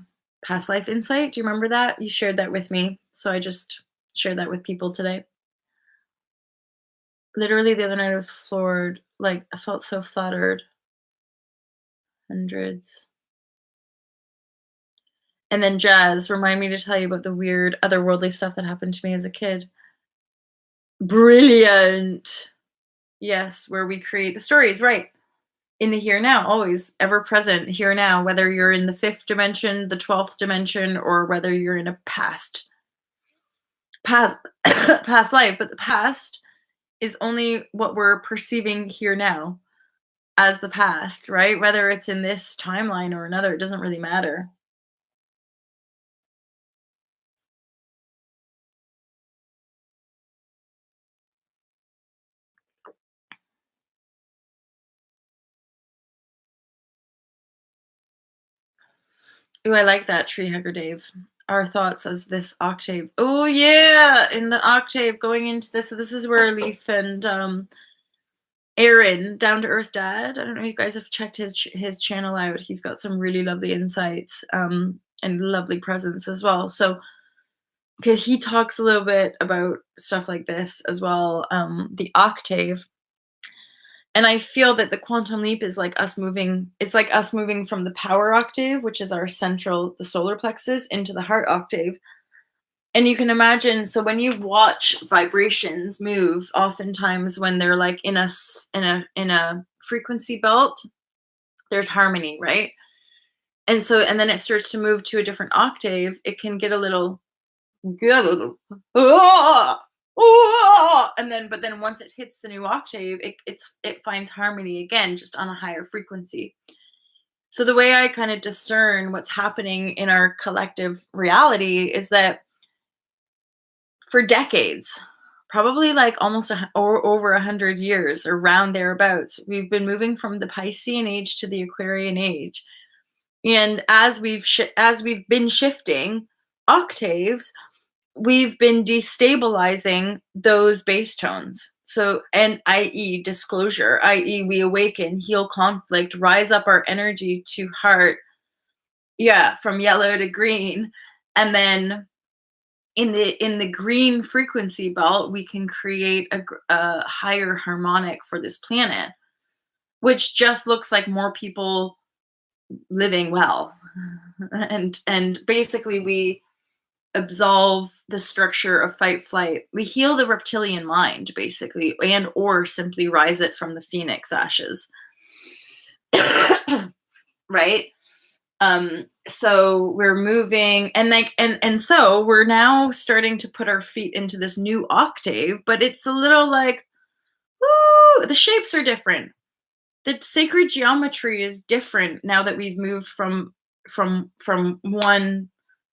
insight. Do you remember that? You shared that with me. So I just shared that with people today. Literally the other night I was floored. Like I felt so flattered. Hundreds. And then Jazz, remind me to tell you about the weird otherworldly stuff that happened to me as a kid. Brilliant. Yes, where we create the stories, right? In the here now, always ever present here now, whether you're in the fifth dimension, the 12th dimension, or whether you're in a past past life, but the past is only what we're perceiving here now as the past, right? Whether it's in this timeline or another, it doesn't really matter. Ooh, I like that, tree hugger Dave. Our thoughts as this octave. Oh yeah, in the octave going into this. So this is where Leaf and Aaron, Down to Earth Dad. I don't know if you guys have checked his channel out. He's got some really lovely insights and lovely presence as well. So okay, he talks a little bit about stuff like this as well. The octave. And I feel that the quantum leap is like us moving, it's like us moving from the power octave, which is our central, the solar plexus, into the heart octave. And you can imagine, so when you watch vibrations move, oftentimes when they're like in a frequency belt, there's harmony, right? And so and then it starts to move to a different octave, it can get a little "Ah, ah," and then but then once it hits the new octave, it finds harmony again, just on a higher frequency. So the way I kind of discern what's happening in our collective reality is that for decades, probably like almost or over 100 years, or around thereabouts, we've been moving from the Piscean age to the Aquarian age. And as we've been shifting octaves, we've been destabilizing those bass tones. So, and i.e., disclosure, i.e., we awaken, heal conflict, rise up our energy to heart. Yeah, from yellow to green. And then in the green frequency belt, we can create a higher harmonic for this planet, which just looks like more people living well. And basically we absolve the structure of fight flight. We heal the reptilian mind basically, and or simply rise it from the phoenix ashes. Right? So we're moving, and like and so we're now starting to put our feet into this new octave, but it's a little like, woo, the shapes are different. The sacred geometry is different now that we've moved from one.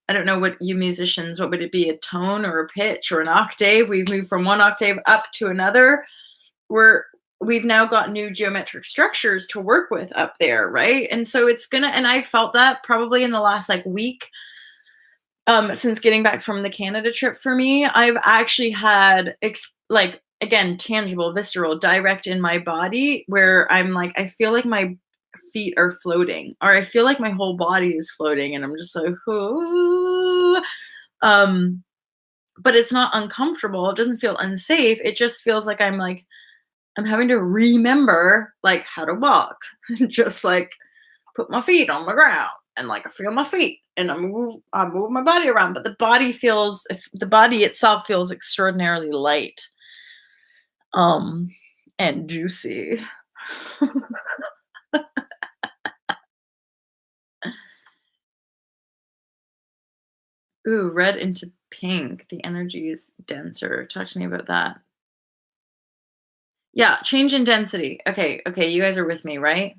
I don't know what you musicians, what would it be, a tone or a pitch or an octave? We've moved from one octave up to another. We've now got new geometric structures to work with up there, right? And so it's gonna, and I felt that probably in the last like week, since getting back from the Canada trip for me, I've actually had like again, tangible, visceral, direct in my body, where I'm like, I feel like my feet are floating, or I feel like my whole body is floating, and I'm just like, "Ooh." um, but it's not uncomfortable. It doesn't feel unsafe. It just feels like I'm having to remember like how to walk, just like put my feet on the ground, and like I feel my feet, and I move my body around, but the body feels, if the body itself feels extraordinarily light, um and juicy. Ooh, red into pink, the energy is denser. Talk to me about that. Yeah, change in density. Okay, okay, you guys are with me, right?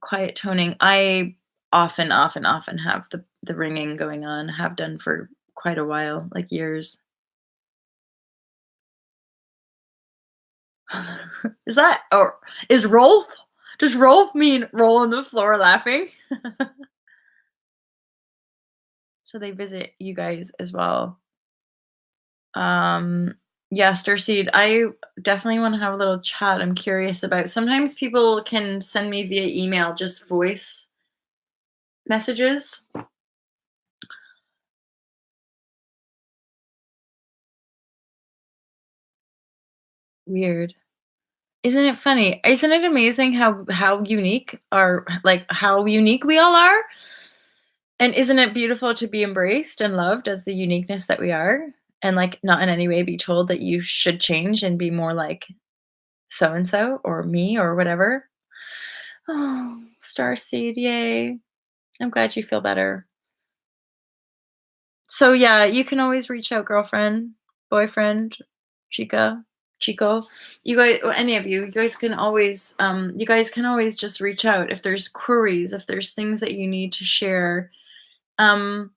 Quiet toning. I often have the ringing going on, have done for quite a while, like years. Is that, or is Rolf? Does Rolf mean roll on the floor laughing? So they visit you guys as well. Um, yeah, Starseed, I definitely want to have a little chat. I'm curious about. Sometimes people can send me via email just voice messages. Weird. Isn't it funny? Isn't it amazing how unique our, like how unique we all are? And isn't it beautiful to be embraced and loved as the uniqueness that we are? And like not in any way be told that you should change and be more like so and so or me or whatever. Oh, star seed, yay. I'm glad you feel better. So yeah, you can always reach out, girlfriend, boyfriend, chica, chico. You guys, any of you, you guys can always just reach out if there's queries, if there's things that you need to share. Um,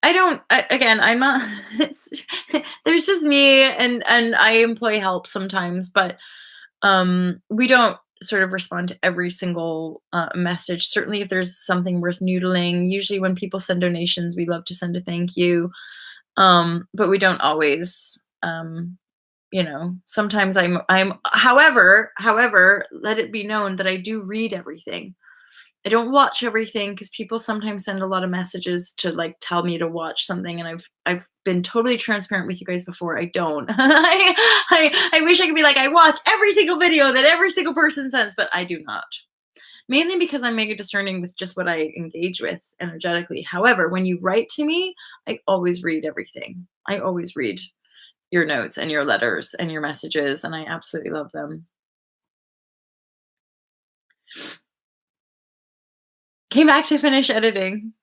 I don't. Again, I'm not. It's, there's just me, and I employ help sometimes, but we don't sort of respond to every single message. Certainly, if there's something worth noodling, usually when people send donations, we love to send a thank you. But we don't always. Sometimes however, let it be known that I do read everything. I don't watch everything because people sometimes send a lot of messages to like tell me to watch something, and I've been totally transparent with you guys before. I don't. I wish I could be like I watch every single video that every single person sends, but I do not. Mainly because I'm mega discerning with just what I engage with energetically. However, when you write to me, I always read everything. I always read your notes and your letters and your messages, and I absolutely love them. Came back to finish editing.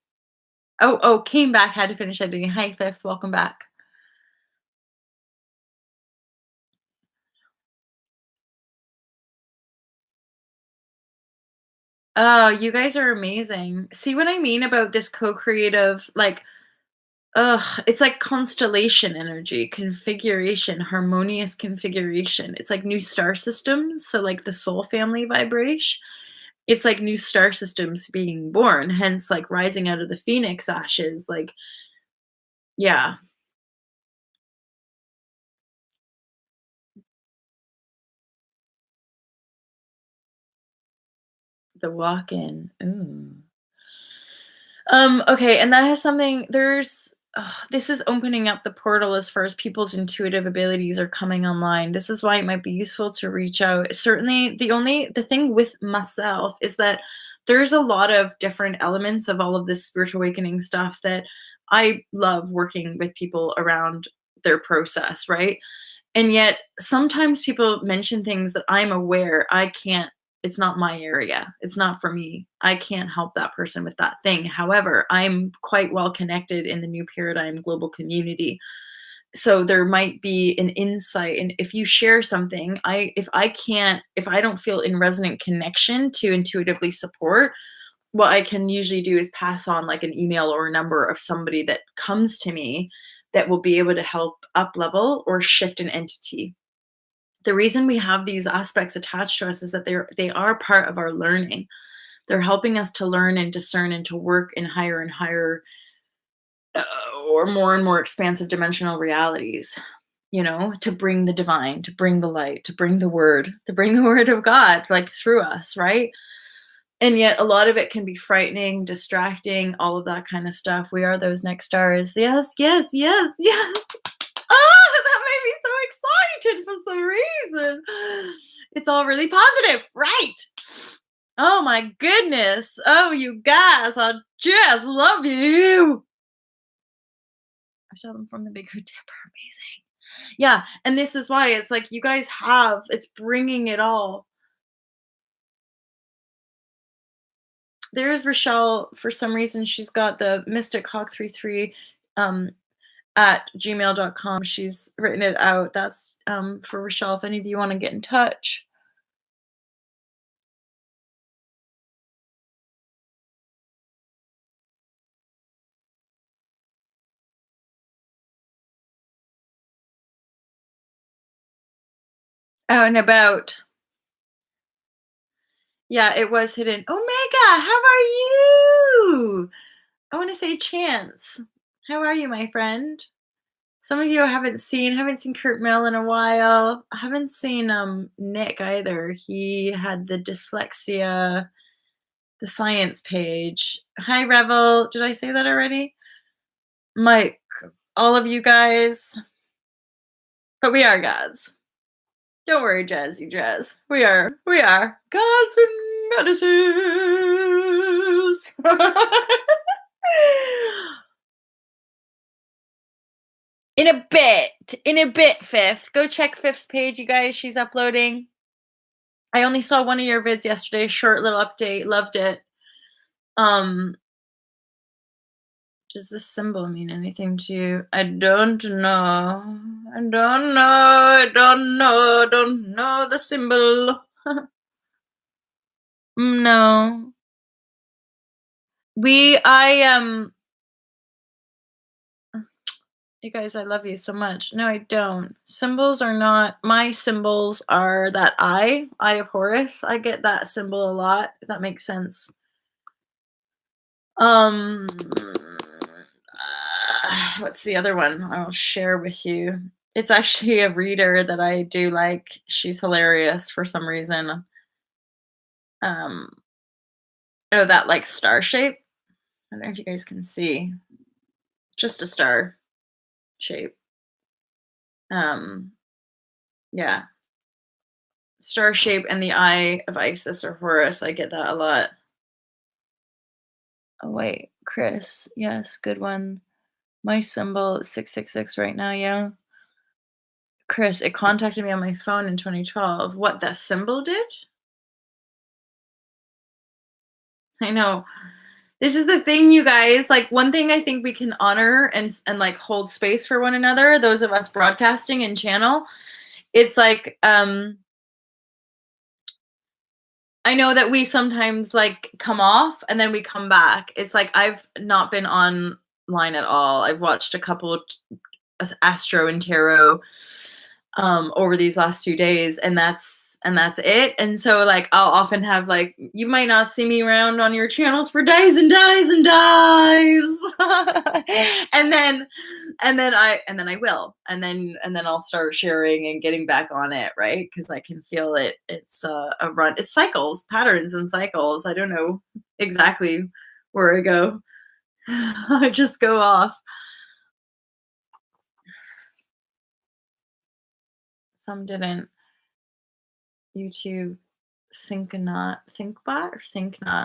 Oh, came back, had to finish editing. Hi, Fifth, welcome back. Oh, you guys are amazing. See what I mean about this co-creative, like, it's like constellation energy, configuration, harmonious configuration. It's like new star systems. So, like the soul family vibration, it's like new star systems being born, hence, like rising out of the phoenix ashes. Like, yeah, the walk in. Ooh. Okay, and that has something this is opening up the portal as far as people's intuitive abilities are coming online. This is why it might be useful to reach out. Certainly, the thing with myself is that there's a lot of different elements of all of this spiritual awakening stuff that I love working with people around their process, right? And yet sometimes people mention things that I'm aware I can't it's not my area. It's not for me. I can't help that person with that thing. However, I'm quite well connected in the new paradigm global community. So there might be an insight, and if you share something, if I don't feel in resonant connection to intuitively support, what I can usually do is pass on like an email or a number of somebody that comes to me that will be able to help up level or shift an entity. The reason we have these aspects attached to us is that they are part of our learning. They're helping us to learn and discern and to work in higher and higher uh, or more and more expansive dimensional realities, to bring the divine, to bring the light, to bring the word of God like through us, right? And yet a lot of it can be frightening, distracting, all of that kind of stuff. We are those next stars. Yes, yes, yes, yes. Oh, that made me so excited for some reason. It's all really positive, right? Oh my goodness. Oh, you guys, I just love you. I saw them from the Big Hood Dipper. Amazing. Yeah, and this is why it's like you guys it's bringing it all. There is Rochelle. For some reason, she's got the Mystic Hawk 33 um, at gmail.com. She's written it out. That's for Rochelle. If any of you want to get in touch. Oh, and about. Yeah, it was hidden. Omega, how are you? I want to say Chance. How are you, my friend? Some of you I haven't seen Kurt Mill in a while. I haven't seen Nick either. He had the dyslexia, the science page. Hi Revel. Did I say that already? Mike, all of you guys. But we are gods. Don't worry, Jazz, you Jazz. We are gods and goddesses. In a bit, Fifth. Go check Fifth's page, you guys. She's uploading. I only saw one of your vids yesterday. Short little update. Loved it. Um, Does this symbol mean anything to you? I don't know. I don't know. I don't know. I don't know the symbol. No. You guys, I love you so much. No, I don't. Symbols are not my symbols are that Eye of Horus. I get that symbol a lot, if that makes sense. Um, what's the other one I'll share with you? It's actually a reader that I do like. She's hilarious for some reason. Um, oh, that like star shape. I don't know if you guys can see. Just a star shape. Um, yeah. Star shape and the eye of Isis or Horus. I get that a lot. Oh wait, Chris. Yes, good one. My symbol is 666 right now, yeah. Chris, it contacted me on my phone in 2012. What that symbol did? I know. This is the thing, you guys. Like one thing I think we can honor and like hold space for one another, those of us broadcasting and channel. It's like I know that we sometimes like come off and then we come back. It's like I've not been online at all. I've watched a couple astro and tarot over these last few days, and that's it. And so like I'll often have like you might not see me around on your channels for days and days and days. and then and then I will. And then I'll start sharing and getting back on it, right? Because I can feel it. It's a run. It's cycles, patterns and cycles. I don't know exactly where I go. I just go off. Some didn't. YouTube think not.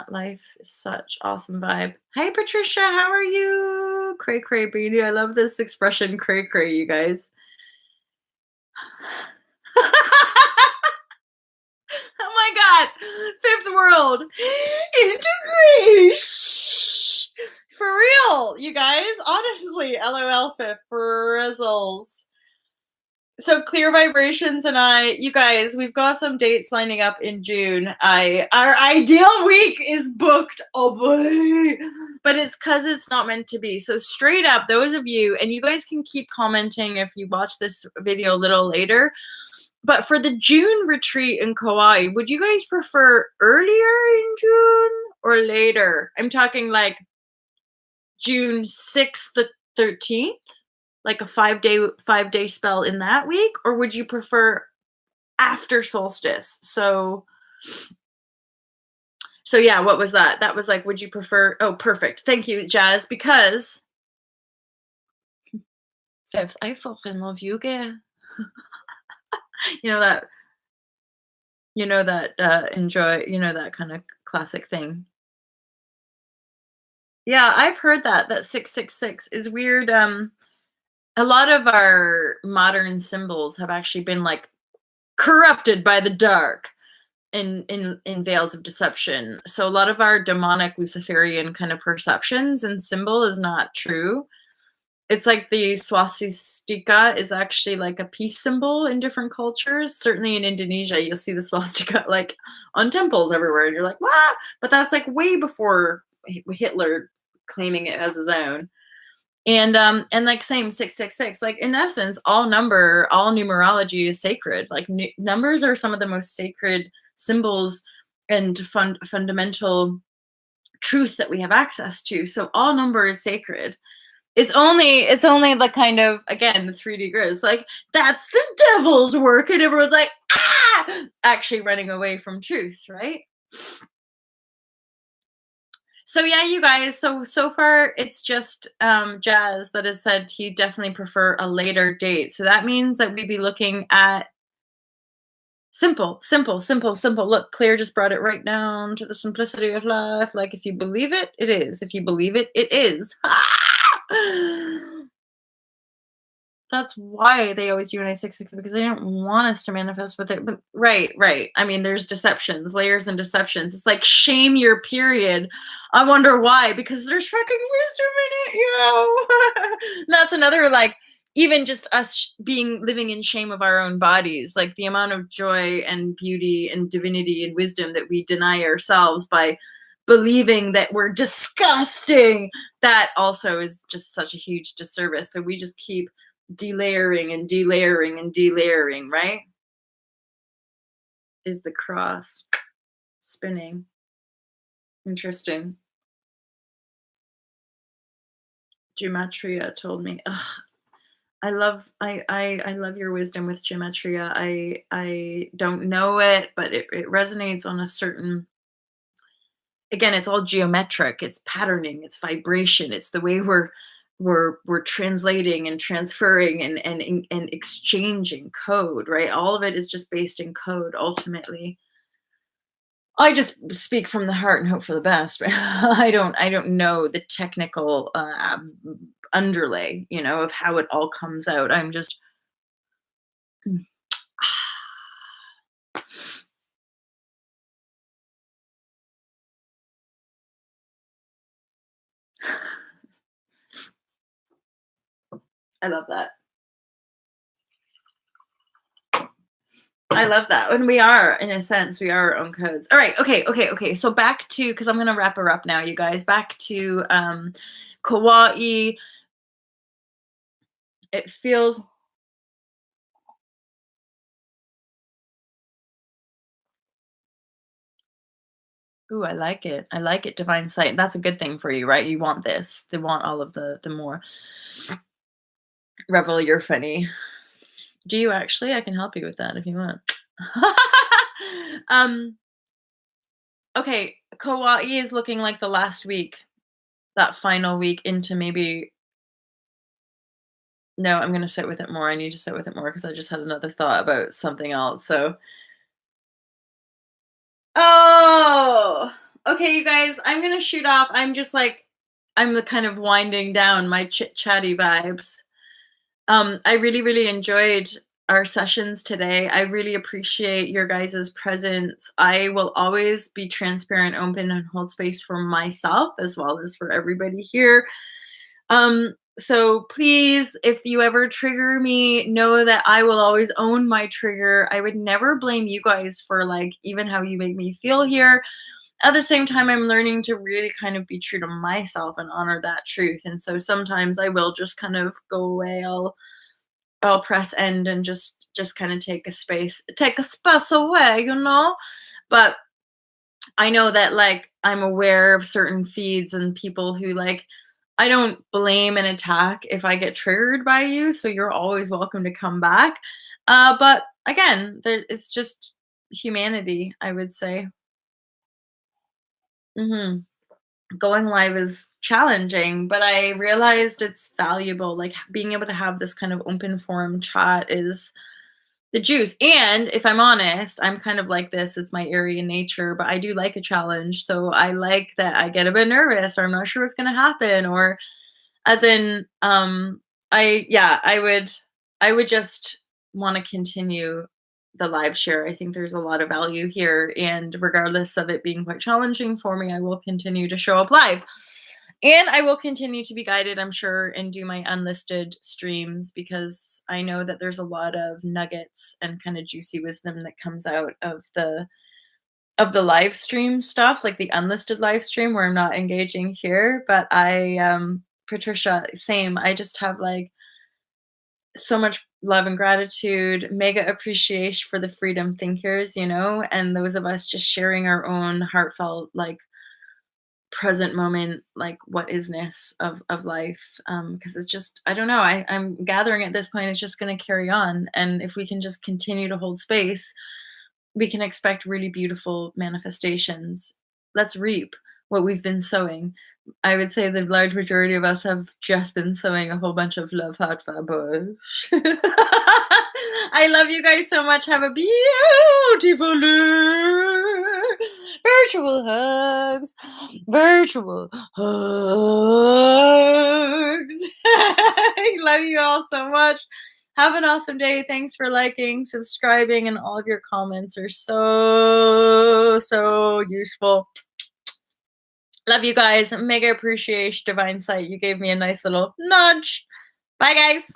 Life is such awesome vibe. Hey Patricia, how are you? Cray cray beanie. I love this expression, cray cray, you guys. Oh my god. Fifth world. Integration. For real, you guys. Honestly, LOL fifth for rizzles. So clear vibrations and you guys, we've got some dates lining up in June. Our ideal week is booked. Oh boy. But it's because it's not meant to be. So straight up, those of you, and you guys can keep commenting if you watch this video a little later. But for the June retreat in Kauai, would you guys prefer earlier in June or later? I'm talking like June 6th to 13th. Like a 5-day spell in that week, or would you prefer after solstice? So yeah, what was that? That was like, would you prefer? Oh, perfect. Thank you, Jazz. Because fifth, I fucking love you, gay. you know that. Enjoy. That kind of classic thing. Yeah, I've heard that 666 is weird. A lot of our modern symbols have actually been like corrupted by the dark in veils of deception. So a lot of our demonic Luciferian kind of perceptions and symbol is not true. It's like the swastika is actually like a peace symbol in different cultures. Certainly in Indonesia, you'll see the swastika like on temples everywhere, and you're like, "Wow!" But that's like way before Hitler claiming it as his own. And like same 666, like in essence, all numerology is sacred. Like numbers are some of the most sacred symbols and fundamental truth that we have access to. So all number is sacred. It's only the kind of, again, the 3D grid. It's like that's the devil's work, and everyone's like, actually running away from truth, right? So yeah, you guys, so far it's just Jazz that has said he definitely prefer a later date. So that means that we'd be looking at simple. Look, Claire just brought it right down to the simplicity of life. Like if you believe it, it is. If you believe it, it is. That's why they always do an A666 because they don't want us to manifest with it. But right, right. I mean, there's deceptions, layers and deceptions. It's like shame your period. I wonder why? Because there's fucking wisdom in it, yo. That's another like even just us being living in shame of our own bodies, like the amount of joy and beauty and divinity and wisdom that we deny ourselves by believing that we're disgusting. That also is just such a huge disservice. So we just keep delayering and delayering and delayering, right? Is the cross spinning? Interesting. Gematria told me. Ugh, I love your wisdom with gematria. I don't know it, but it resonates on a certain again, it's all geometric, it's patterning, it's vibration, it's the way we're translating and transferring and exchanging code, right? All of it is just based in code ultimately. I just speak from the heart and hope for the best. Right? I don't know the technical underlay, of how it all comes out. I'm just I love that. I love that. And we are, in a sense, we are our own codes. All right. Okay. Okay. Okay. So back to, because I'm going to wrap her up now, you guys. Back to Kauai. It feels, ooh, I like it. I like it. Divine sight. That's a good thing for you, right? You want this. They want all of the more. Revel, you're funny. Do you actually? I can help you with that if you want. um, okay. Kauai is looking like the last week, that final week into maybe. No, I'm gonna sit with it more. I need to sit with it more because I just had another thought about something else. So, oh, okay, you guys, I'm gonna shoot off. I'm just like, I'm the kind of winding down my chit chatty vibes. I really, really enjoyed our sessions today. I really appreciate your guys' presence. I will always be transparent, open, and hold space for myself as well as for everybody here. So please, if you ever trigger me, know that I will always own my trigger. I would never blame you guys for like even how you make me feel here. At the same time, I'm learning to really kind of be true to myself and honor that truth. And so sometimes I will just kind of go away. I'll press end and just kind of take a space away, But I know that like I'm aware of certain feeds and people who like I don't blame and attack if I get triggered by you, so you're always welcome to come back. But again, it's just humanity, I would say. hmm Going live is challenging, but I realized it's valuable. Like being able to have this kind of open forum chat is the juice. And if I'm honest, I'm kind of like this. It's my area nature, but I do like a challenge. So I like that I get a bit nervous or I'm not sure what's going to happen or as in I would just want to continue the live share. I think there's a lot of value here and regardless of it being quite challenging for me, I will continue to show up live. And I will continue to be guided, I'm sure, and do my unlisted streams because I know that there's a lot of nuggets and kind of juicy wisdom that comes out of the live stream stuff, like the unlisted live stream where I'm not engaging here. But Patricia, same. I just have like so much love and gratitude, mega appreciation for the freedom thinkers, and those of us just sharing our own heartfelt, like present moment, like what isness of life. Because it's just, I don't know, I'm gathering at this point, it's just going to carry on. And if we can just continue to hold space, we can expect really beautiful manifestations. Let's reap what we've been sowing. I would say the large majority of us have just been sowing a whole bunch of love, heart, vibrashe. I love you guys so much. Have a beautiful day. Virtual hugs. Virtual hugs. Love you all so much. Have an awesome day. Thanks for liking, subscribing, and all of your comments are so useful. Love you guys. Mega appreciation, divine sight. You gave me a nice little nudge. Bye, guys.